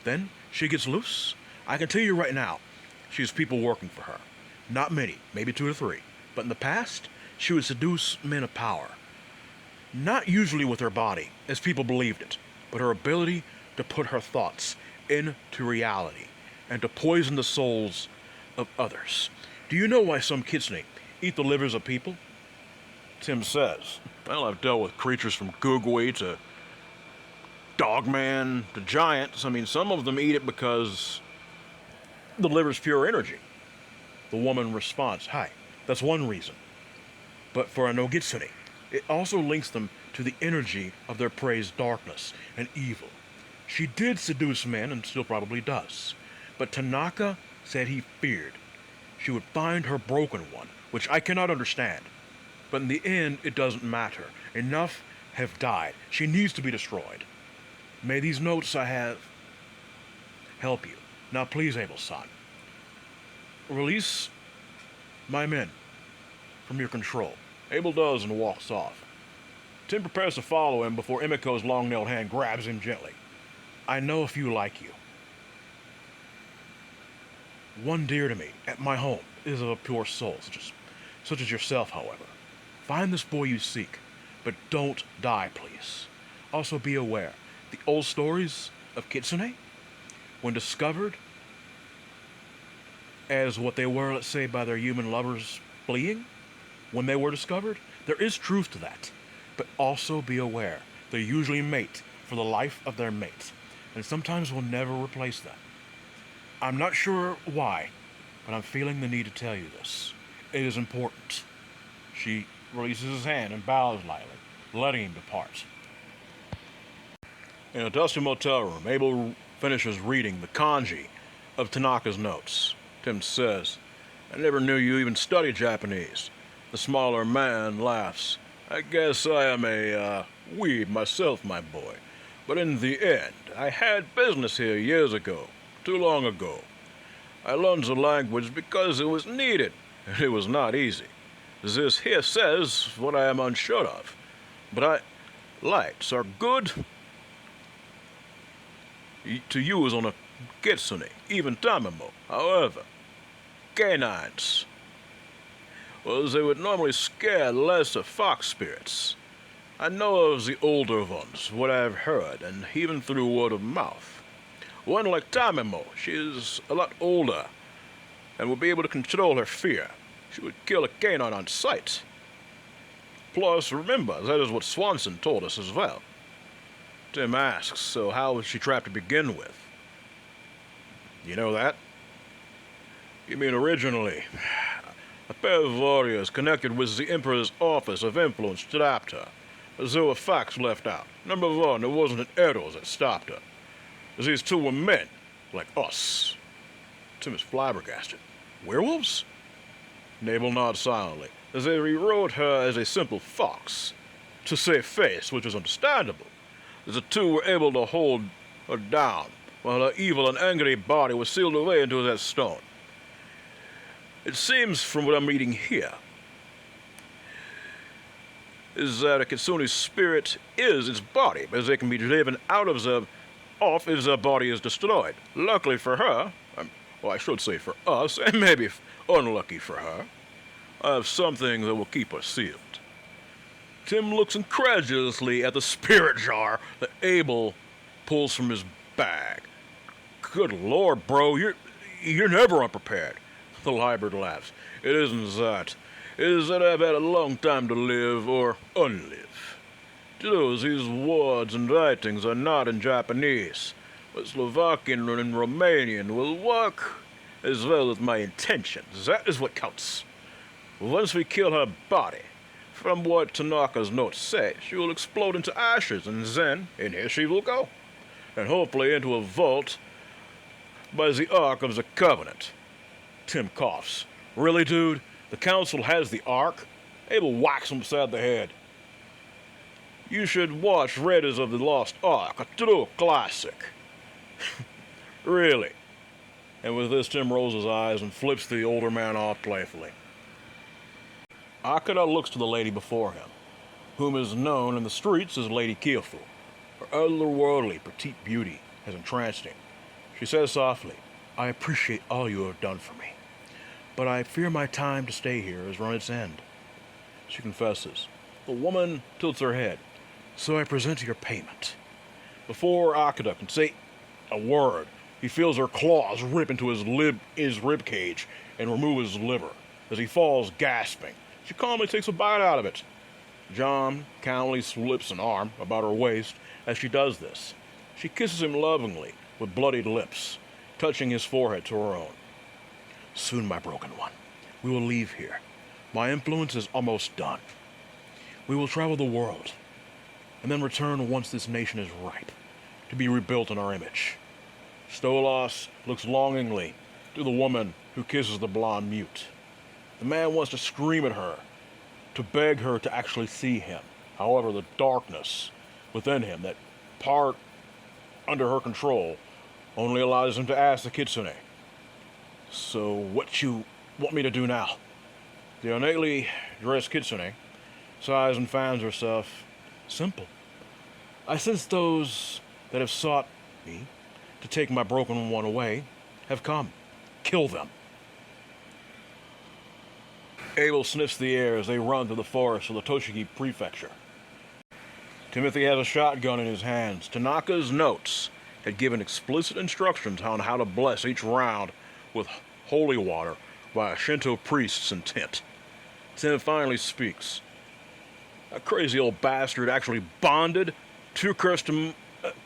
Then she gets loose. I can tell you right now, she has people working for her. Not many, maybe 2 or 3. But in the past, she would seduce men of power. Not usually with her body, as people believed it, but her ability to put her thoughts into reality and to poison the souls of others. Do you know why some kitsune eat the livers of people? Tim says, well, I've dealt with creatures from Googly to Dogman to giants. I mean, some of them eat it because the liver's pure energy. The woman responds, hi, that's one reason. But for a no-gitsune, it also links them to the energy of their prey's darkness and evil. She did seduce men and still probably does. But Tanaka said he feared she would find her broken one, which I cannot understand. But in the end, it doesn't matter. Enough have died. She needs to be destroyed. May these notes I have help you. Now please, Abel-san, release my men from your control. Abel does and walks off. Tim prepares to follow him before Emiko's long-nailed hand grabs him gently. I know a few like you. One dear to me, at my home, is of a pure soul, such as yourself, however. Find this boy you seek, but don't die, please. Also be aware, the old stories of kitsune, when discovered as what they were, let's say, by their human lovers fleeing, when they were discovered, there is truth to that. But also be aware, they usually mate for the life of their mate, and sometimes will never replace them. I'm not sure why, but I'm feeling the need to tell you this. It is important. She releases his hand and bows lightly, letting him depart. In a dusty motel room, Abel finishes reading the kanji of Tanaka's notes. Tim says, I never knew you even studied Japanese. The smaller man laughs. I guess I am a weeb myself, my boy. But in the end, I had business here years ago, too long ago. I learned the language because it was needed, and it was not easy. This here says what I am unsure of. But lights are good to use on a kitsune, even tamamo. However, canines, well, they would normally scare lesser fox spirits. I know of the older ones, what I've heard, and even through word of mouth. One like Tamimo, she is a lot older, and will be able to control her fear. She would kill a canine on sight. Plus, remember, that is what Swanson told us as well. Tim asks, so how was she trapped to begin with? You know that? You mean originally? A pair of warriors connected with the Emperor's office of influence trapped her. There were facts left out. Number one, it wasn't an arrow that stopped her. These two were men, like us. Tim is flabbergasted. Werewolves? Abel nods silently, as they rewrote her as a simple fox, to save face, which is understandable. The two were able to hold her down, while her evil and angry body was sealed away into that stone. It seems, from what I'm reading here, is that a kitsune's spirit is its body, as they can be driven out of the off if the body is destroyed. Luckily for her, well, I should say for us, and maybe unlucky for her, I have something that will keep her sealed. Tim looks incredulously at the spirit jar that Abel pulls from his bag. Good Lord, bro, you're never unprepared. The Liebert laughs. It isn't that. It is that I've had a long time to live or unlive. These words and writings are not in Japanese, but Slovakian and Romanian will work as well as my intentions. That is what counts. Once we kill her body, from what Tanaka's notes say, she will explode into ashes, and then in here she will go, and hopefully into a vault by the Ark of the Covenant. Tim coughs. Really, dude? The Council has the Ark? Abel whacks him beside the head. You should watch Raiders of the Lost Ark, a true classic. Really? And with this, Tim rolls his eyes and flips the older man off playfully. Akira looks to the lady before him, whom is known in the streets as Lady Kyofu, or otherworldly petite beauty has entranced him. She says softly, I appreciate all you have done for me, but I fear my time to stay here has run its end. She confesses. The woman tilts her head. So I present your payment. Before Akada can say a word, he feels her claws rip into his rib cage and remove his liver. As he falls gasping, she calmly takes a bite out of it. John calmly slips an arm about her waist as she does this. She kisses him lovingly with bloodied lips, touching his forehead to her own. Soon, my broken one, we will leave here. My influence is almost done. We will travel the world, and then return once this nation is ripe, to be rebuilt in our image. Stolas looks longingly to the woman who kisses the blonde mute. The man wants to scream at her, to beg her to actually see him. However, the darkness within him, that part under her control, only allows him to ask the kitsune, so what you want me to do now? The ornately dressed kitsune sighs and fans herself. Simple. I sense those that have sought me to take my broken one away have come. Kill them. Abel sniffs the air as they run through the forest of the Toshigi prefecture. Timothy has a shotgun in his hands. Tanaka's notes had given explicit instructions on how to bless each round with holy water by a Shinto priest's intent. Tim finally speaks. That crazy old bastard actually bonded two cursed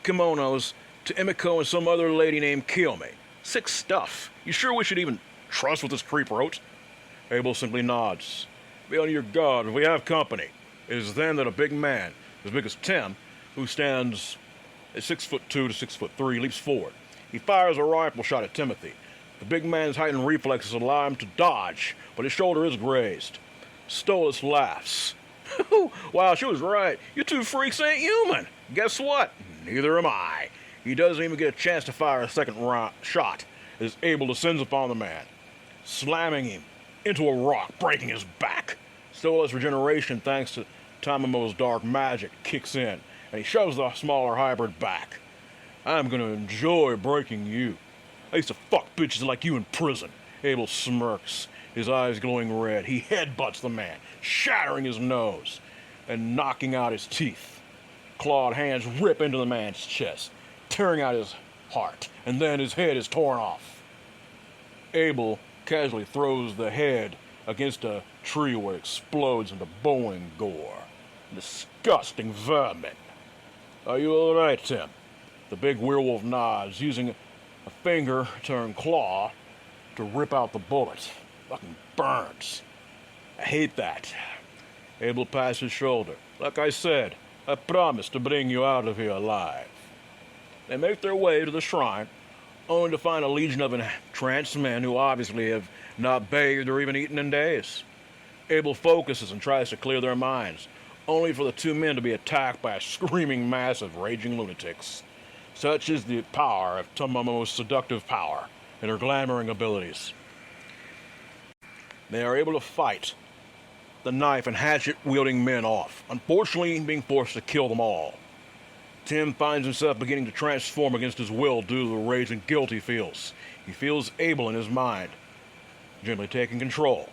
kimonos to Emiko and some other lady named Kiyomi. Sick stuff. You sure we should even trust what this creep wrote? Abel simply nods. Be on your guard if we have company. It is then that a big man, as big as Tim, who stands at 6'2" to 6'3", leaps forward. He fires a rifle shot at Timothy. The big man's heightened reflexes allow him to dodge, but his shoulder is grazed. Stolas laughs. Wow, she was right. You two freaks ain't human. Guess what? Neither am I. He doesn't even get a chance to fire a second shot as Abel descends upon the man, slamming him into a rock, breaking his back. Stolas' regeneration, thanks to Tamamo's dark magic, kicks in, and he shoves the smaller hybrid back. I'm gonna enjoy breaking you. I used to fuck bitches like you in prison. Abel smirks, his eyes glowing red. He headbutts the man, shattering his nose and knocking out his teeth. Clawed hands rip into the man's chest, tearing out his heart, and then his head is torn off. Abel casually throws the head against a tree where it explodes into bowing gore. Disgusting vermin. Are you all right, Tim? The big werewolf nods, using a finger turned claw to rip out the bullet. Fucking burns. I hate that. Abel pats his shoulder. Like I said, I promised to bring you out of here alive. They make their way to the shrine, only to find a legion of entranced men who obviously have not bathed or even eaten in days. Abel focuses and tries to clear their minds, only for the two men to be attacked by a screaming mass of raging lunatics. Such is the power of Tamamo's seductive power and her glamoring abilities. They are able to fight the knife and hatchet-wielding men off, unfortunately being forced to kill them all. Tim finds himself beginning to transform against his will due to the rage and guilt he feels. He feels Abel in his mind, gently taking control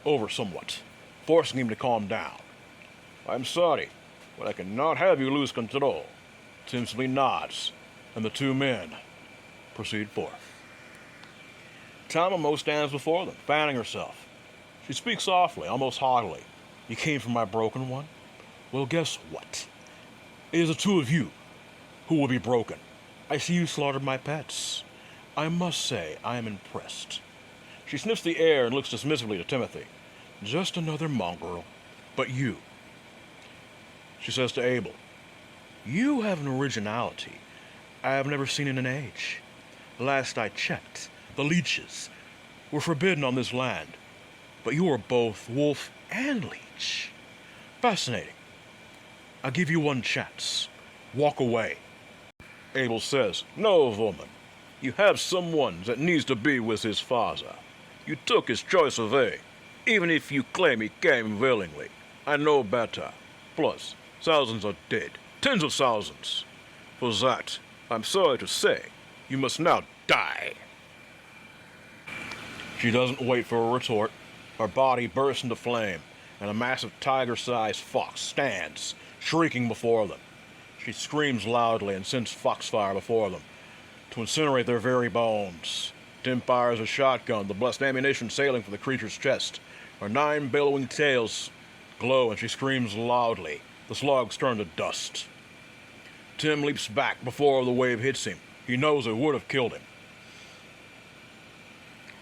over somewhat, forcing him to calm down. I'm sorry, but I cannot have you lose control. Tim simply nods, and the two men proceed forth. Tamamo stands before them, fanning herself. She speaks softly, almost haughtily. You came for my broken one? Well, guess what? It is the two of you who will be broken. I see you slaughtered my pets. I must say, I am impressed. She sniffs the air and looks dismissively to Timothy. Just another mongrel. But you, she says to Abel, you have an originality I have never seen in an age. Last I checked, the leeches were forbidden on this land, but you are both wolf and leech. Fascinating. I'll give you one chance. Walk away. Abel says, no, woman. You have someone that needs to be with his father. You took his choice away, even if you claim he came willingly. I know better. Plus, thousands are dead. Tens of thousands. For that, I'm sorry to say, you must now die. She doesn't wait for a retort. Her body bursts into flame, and a massive tiger-sized fox stands, shrieking before them. She screams loudly and sends foxfire before them, to incinerate their very bones. Tim fires a shotgun, the blessed ammunition sailing for the creature's chest. Her 9 billowing tails glow, and she screams loudly. The slugs turn to dust. Tim leaps back before the wave hits him. He knows it would have killed him.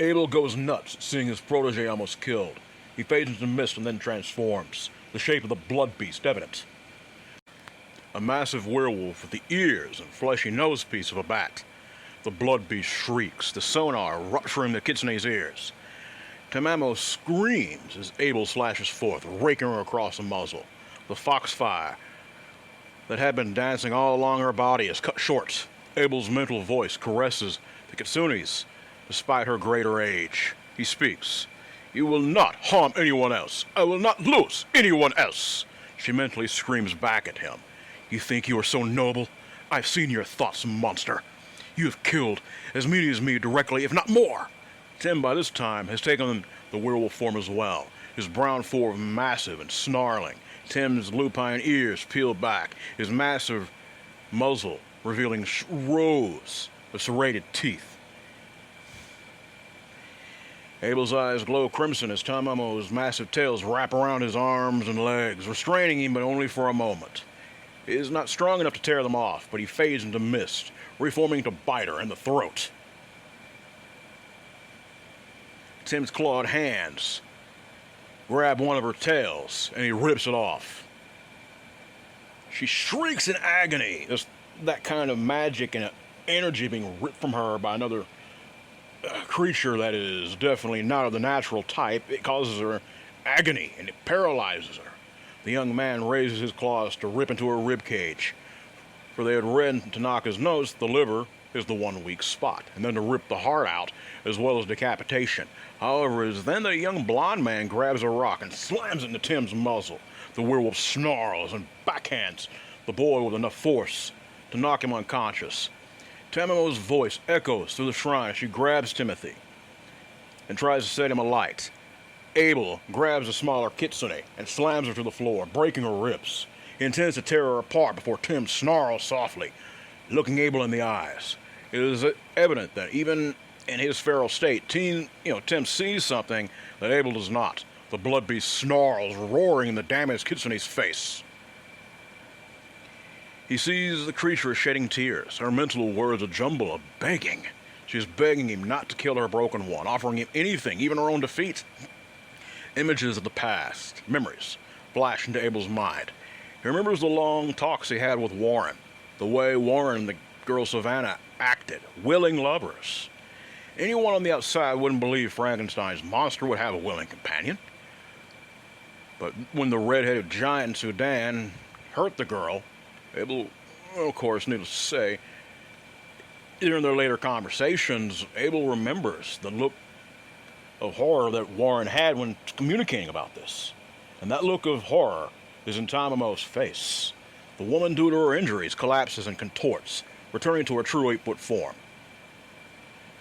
Abel goes nuts, seeing his protege almost killed. He fades into mist and then transforms, the shape of the blood beast evident. A massive werewolf with the ears and fleshy nose piece of a bat. The blood beast shrieks, the sonar rupturing the kitsune's ears. Tamamo screams as Abel slashes forth, raking her across the muzzle. The foxfire that had been dancing all along her body is cut short. Abel's mental voice caresses the kitsune's, despite her greater age. He speaks. You will not harm anyone else. I will not lose anyone else. She mentally screams back at him. You think you are so noble? I've seen your thoughts, monster. You have killed as many as me directly, if not more. Tim, by this time, has taken the werewolf form as well. His brown form massive and snarling. Tim's lupine ears peeled back, his massive muzzle revealing rows of serrated teeth. Abel's eyes glow crimson as Tamamo's massive tails wrap around his arms and legs, restraining him but only for a moment. He is not strong enough to tear them off, but he fades into mist, reforming to bite her in the throat. Tim's clawed hands grab one of her tails, and he rips it off. She shrieks in agony. There's that kind of magic and energy being ripped from her by another creature that is definitely not of the natural type. It causes her agony, and it paralyzes her. The young man raises his claws to rip into her ribcage, for they had read Tanaka's notes the liver is the one weak spot, and then to rip the heart out, as well as decapitation. However, it is then that a young blonde man grabs a rock and slams it into Tim's muzzle. The werewolf snarls and backhands the boy with enough force to knock him unconscious. Tamamo's voice echoes through the shrine as she grabs Timothy and tries to set him alight. Abel grabs a smaller kitsune and slams her to the floor, breaking her ribs. He intends to tear her apart before Tim snarls softly, looking Abel in the eyes. It is evident that even in his feral state, Tim sees something that Abel does not. The blood beast snarls, roaring in the damaged kitsune's face. He sees the creature is shedding tears, her mental words a jumble of begging. She is begging him not to kill her broken one, offering him anything, even her own defeat. Images of the past, memories, flash into Abel's mind. He remembers the long talks he had with Warren, the way Warren and the girl Savannah acted, willing lovers. Anyone on the outside wouldn't believe Frankenstein's monster would have a willing companion. But when the red-headed giant in Sudan hurt the girl, Abel, of course, needless to say, during their later conversations, Abel remembers the look of horror that Warren had when communicating about this. And that look of horror is in Tamamo's face. The woman, due to her injuries, collapses and contorts, returning to her true 8-foot form.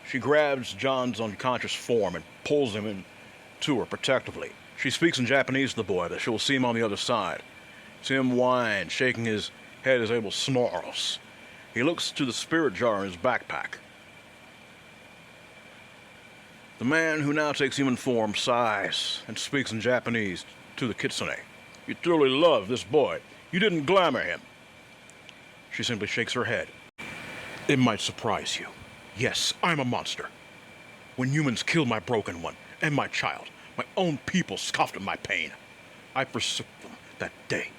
She grabs John's unconscious form and pulls him into her protectively. She speaks in Japanese to the boy that she will see him on the other side. Tim whines, shaking his head as Abel snarls. He looks to the spirit jar in his backpack. The man, who now takes human form, sighs and speaks in Japanese to the kitsune. You truly love this boy. You didn't glamour him. She simply shakes her head. It might surprise you. Yes, I'm a monster. When humans killed my broken one and my child, my own people scoffed at my pain. I forsook them that day.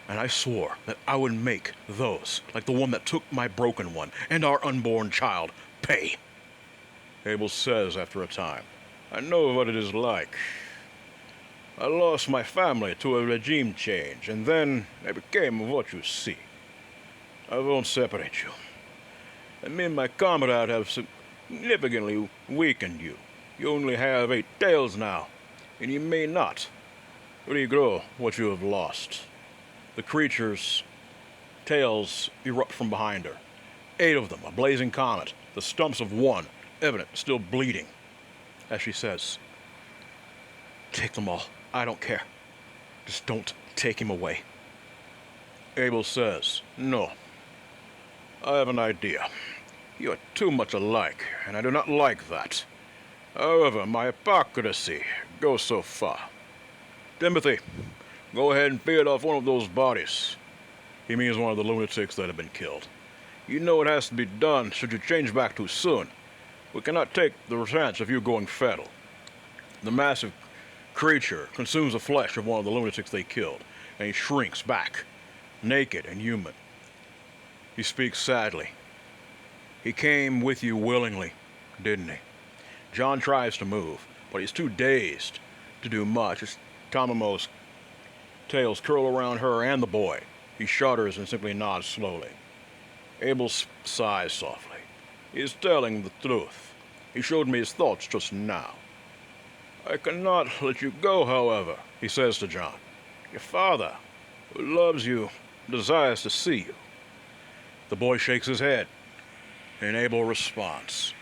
And I swore that I would make those, like the one that took my broken one and our unborn child, pay. Abel says after a time, I know what it is like. I lost my family to a regime change, and then I became what you see. I won't separate you. And me and my comrade have significantly weakened you. You only have 8 tails now, and you may not regrow what you have lost. The The creatures' tails erupt from behind her. 8 of them, a blazing comet, the stumps of one, evident, still bleeding. As she says, "Take them all. I don't care. Just don't take him away." Abel says, "No. I have an idea. You are too much alike, and I do not like that. However, my hypocrisy goes so far. Timothy, go ahead and feed off one of those bodies." He means one of the lunatics that have been killed. "You know it has to be done should you change back too soon. We cannot take the chance of you going fatal." The massive creature consumes the flesh of one of the lunatics they killed, and he shrinks back, naked and human. He speaks sadly. "He came with you willingly, didn't he?" John tries to move, but he's too dazed to do much as Tamamo's tails curl around her and the boy. He shudders and simply nods slowly. Abel sighs softly. "He is telling the truth. He showed me his thoughts just now. I cannot let you go, however," he says to John. "Your father, who loves you, desires to see you." The boy shakes his head, and Abel responds,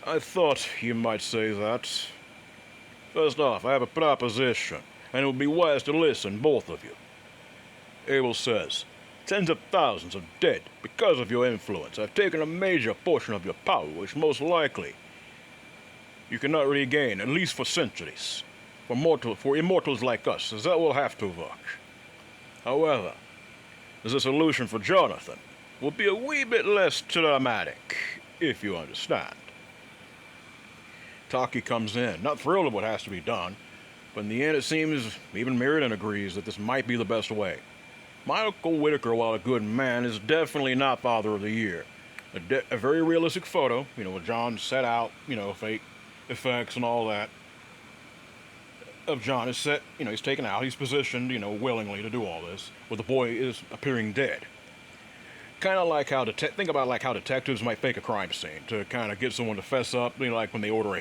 "I thought you might say that. First off, I have a proposition, and it would be wise to listen, both of you." Abel says, "Tens of thousands are dead because of your influence. I've taken a major portion of your power, which most likely you cannot regain, at least for centuries. For immortals like us, as that will have to work. However, the solution for Jonathan will be a wee bit less dramatic, if you understand." Taki comes in, not thrilled at what has to be done, but in the end it seems even Meriden agrees that this might be the best way. Michael Whitaker, while a good man, is definitely not Father of the Year. A very realistic photo, with John set out, fake effects and all that, of John is set, he's taken out, he's positioned, willingly to do all this, but the boy is appearing dead. Kind of like how think about like how detectives might fake a crime scene to kind of get someone to fess up, like when they order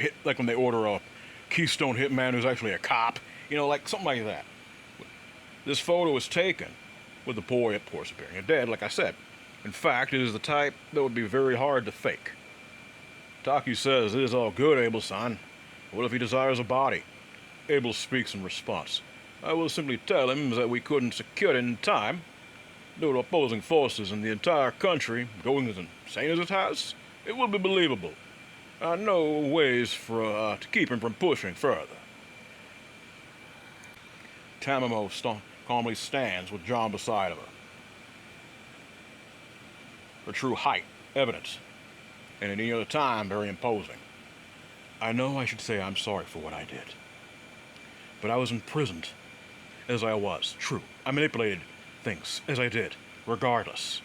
a Keystone hitman who's actually a cop, like something like that. This photo was taken with the boy, of course, appearing dead, like I said. In fact, it is the type that would be very hard to fake. Taki says, "It is all good, Abel-san. What if he desires a body?" Abel speaks in response. "I will simply tell him that we couldn't secure it in time, due to opposing forces in the entire country going as insane as it has. It will be believable. I know ways to keep him from pushing further." Tamamo calmly stands with John beside of her. Her true height evident, and at any other time very imposing. "I know I should say I'm sorry for what I did, but I was imprisoned as I was. True, I manipulated things as I did, regardless.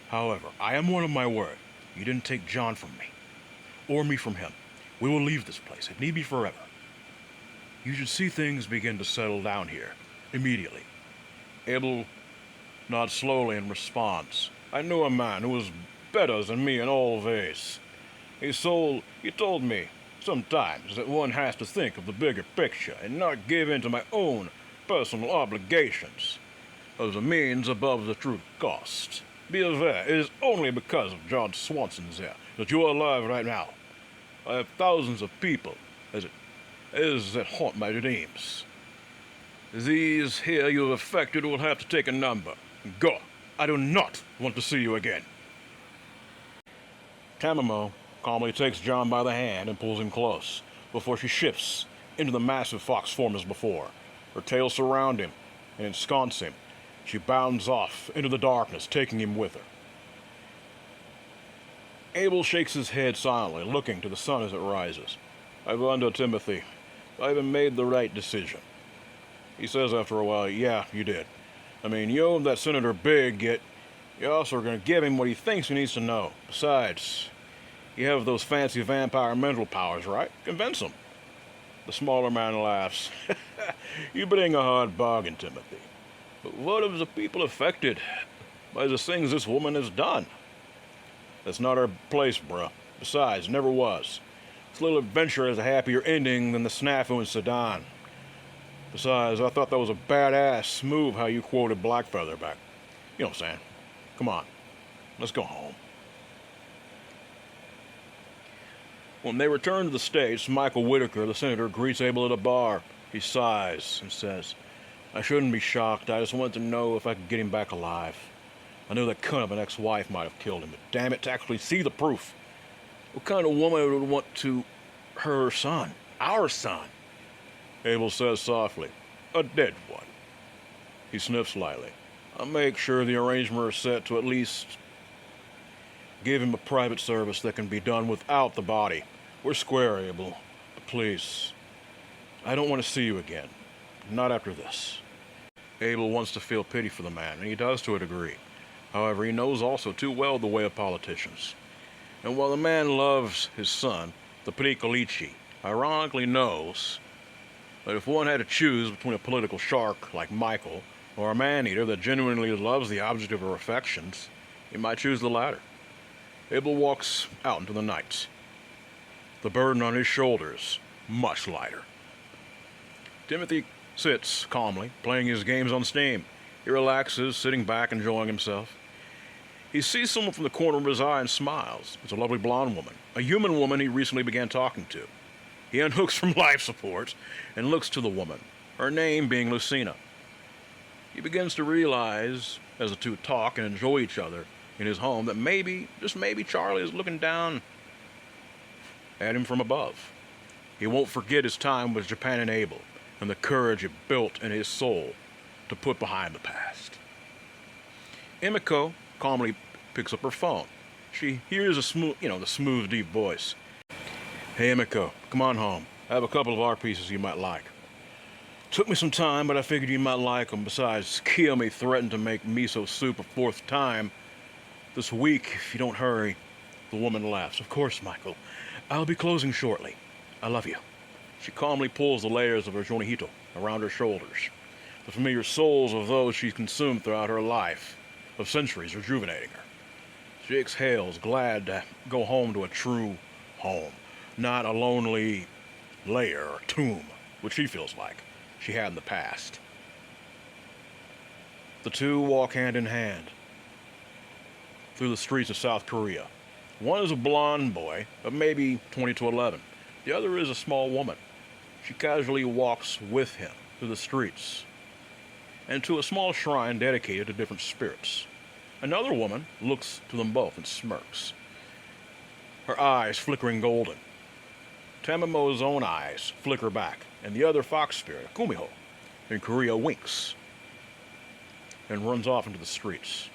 However, I am one of my word. You didn't take John from me, or me from him. We will leave this place, if need be forever. You should see things begin to settle down here, immediately." Abel nods slowly and responds, "I knew a man who was better than me in all ways. He told me sometimes that one has to think of the bigger picture and not give in to my own personal obligations as a means above the true cost. Be aware, it is only because of John Swanson's here that you are alive right now. I have thousands of people that haunt my dreams. These here you have affected will have to take a number. Go. I do not want to see you again." Tamamo calmly takes John by the hand and pulls him close, before she shifts into the massive fox form as before. Her tail surround him and ensconce him. She bounds off into the darkness, taking him with her. Abel shakes his head silently, looking to the sun as it rises. "I wonder, Timothy, if I even made the right decision." He says after a while, "Yeah, you did. I mean, you own that Senator big, yet you also are going to give him what he thinks he needs to know. Besides, you have those fancy vampire mental powers, right? Convince him." The smaller man laughs. "You bring a hard bargain, Timothy. But what of the people affected by the things this woman has done? That's not our place, bruh. Besides, never was. This little adventure has a happier ending than the snafu in Sudan. Besides, I thought that was a badass move how you quoted Blackfeather back. You know what I'm saying? Come on, let's go home. When they return to the States, Michael Whitaker, the senator, greets Abel at a bar. He sighs and says, I shouldn't be shocked. I just wanted to know if I could get him back alive. I knew that cunt of an ex-wife might have killed him, but damn it, to actually see the proof. What kind of woman would want to her son? Our son? Abel says softly, a dead one. He sniffs lightly. I'll make sure the arrangements are set to at least give him a private service that can be done without the body. We're square, Abel. But please, I don't want to see you again. Not after this. Abel wants to feel pity for the man, and he does to a degree. However, he knows also too well the way of politicians. And while the man loves his son, the Pericolici ironically knows that if one had to choose between a political shark like Michael or a man-eater that genuinely loves the object of her affections, he might choose the latter. Abel walks out into the night, the burden on his shoulders much lighter. Timothy sits calmly, playing his games on Steam. He relaxes, sitting back, enjoying himself. He sees someone from the corner of his eye and smiles. It's a lovely blonde woman, a human woman he recently began talking to. He unhooks from life support and looks to the woman, her name being Lucina. He begins to realize, as the two talk and enjoy each other in his home, that maybe, just maybe, Charlie is looking down at him from above. He won't forget his time with Japan and Abel and the courage it built in his soul to put behind the past. Emiko calmly picks up her phone. She hears the smooth, deep voice. Hey, Emiko, come on home. I have a couple of art pieces you might like. Took me some time, but I figured you might like them. Besides, Kiyomi threatened to make miso soup a fourth time this week if you don't hurry. The woman laughs. Of course, Michael. I'll be closing shortly. I love you. She calmly pulls the layers of her jonihito around her shoulders, the familiar souls of those she's consumed throughout her life, of centuries rejuvenating her. She exhales, glad to go home to a true home, not a lonely lair or tomb, which she feels like she had in the past. The two walk hand in hand through the streets of South Korea. One is a blonde boy of maybe 20 to 11. The other is a small woman. She casually walks with him through the streets and to a small shrine dedicated to different spirits. Another woman looks to them both and smirks, her eyes flickering golden. Tamamo's own eyes flicker back, and the other fox spirit, Kumiho, in Korea, winks and runs off into the streets.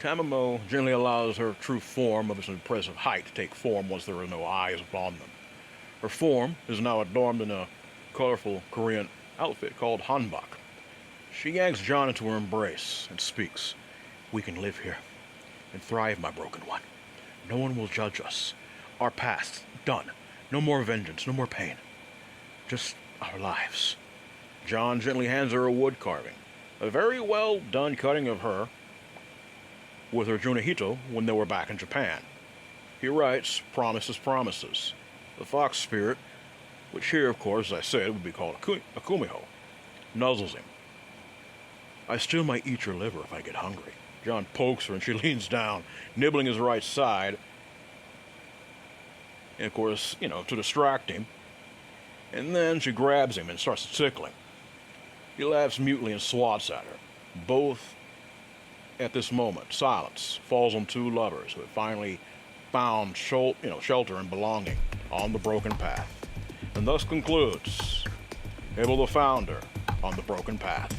Tamamo gently allows her true form of its impressive height to take form once there are no eyes upon them. Her form is now adorned in a colorful Korean outfit called hanbok. She yanks John into her embrace and speaks. We can live here and thrive, my broken one. No one will judge us. Our past, done. No more vengeance, no more pain. Just our lives. John gently hands her a wood carving, a very well done cutting of her with her Junihito when they were back in Japan. He writes, promises, promises. The fox spirit, which here, of course, as I said, would be called a Kumiho, nuzzles him. I still might eat your liver if I get hungry. John pokes her and she leans down, nibbling his right side, and of course, to distract him. And then she grabs him and starts to tickle him. He laughs mutely and swats at her. Both at this moment, silence falls on two lovers who have finally found shelter and belonging on the broken path. And thus concludes Abel the Founder on the Broken Path.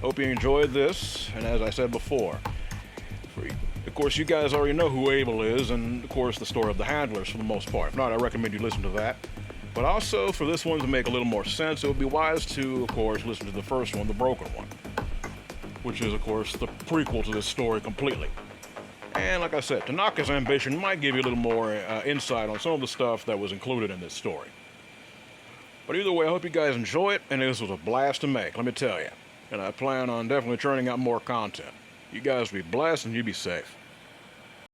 Hope you enjoyed this, and as I said before, of course, you guys already know who Abel is, and of course the story of the Handlers for the most part. If not, I recommend you listen to that. But also, for this one to make a little more sense, it would be wise to, of course, listen to the first one, the Broken One, which is, of course, the prequel to this story completely. And like I said, Tanaka's ambition might give you a little more insight on some of the stuff that was included in this story. But either way, I hope you guys enjoy it, and this was a blast to make, let me tell you. And I plan on definitely churning out more content. You guys be blessed and you be safe.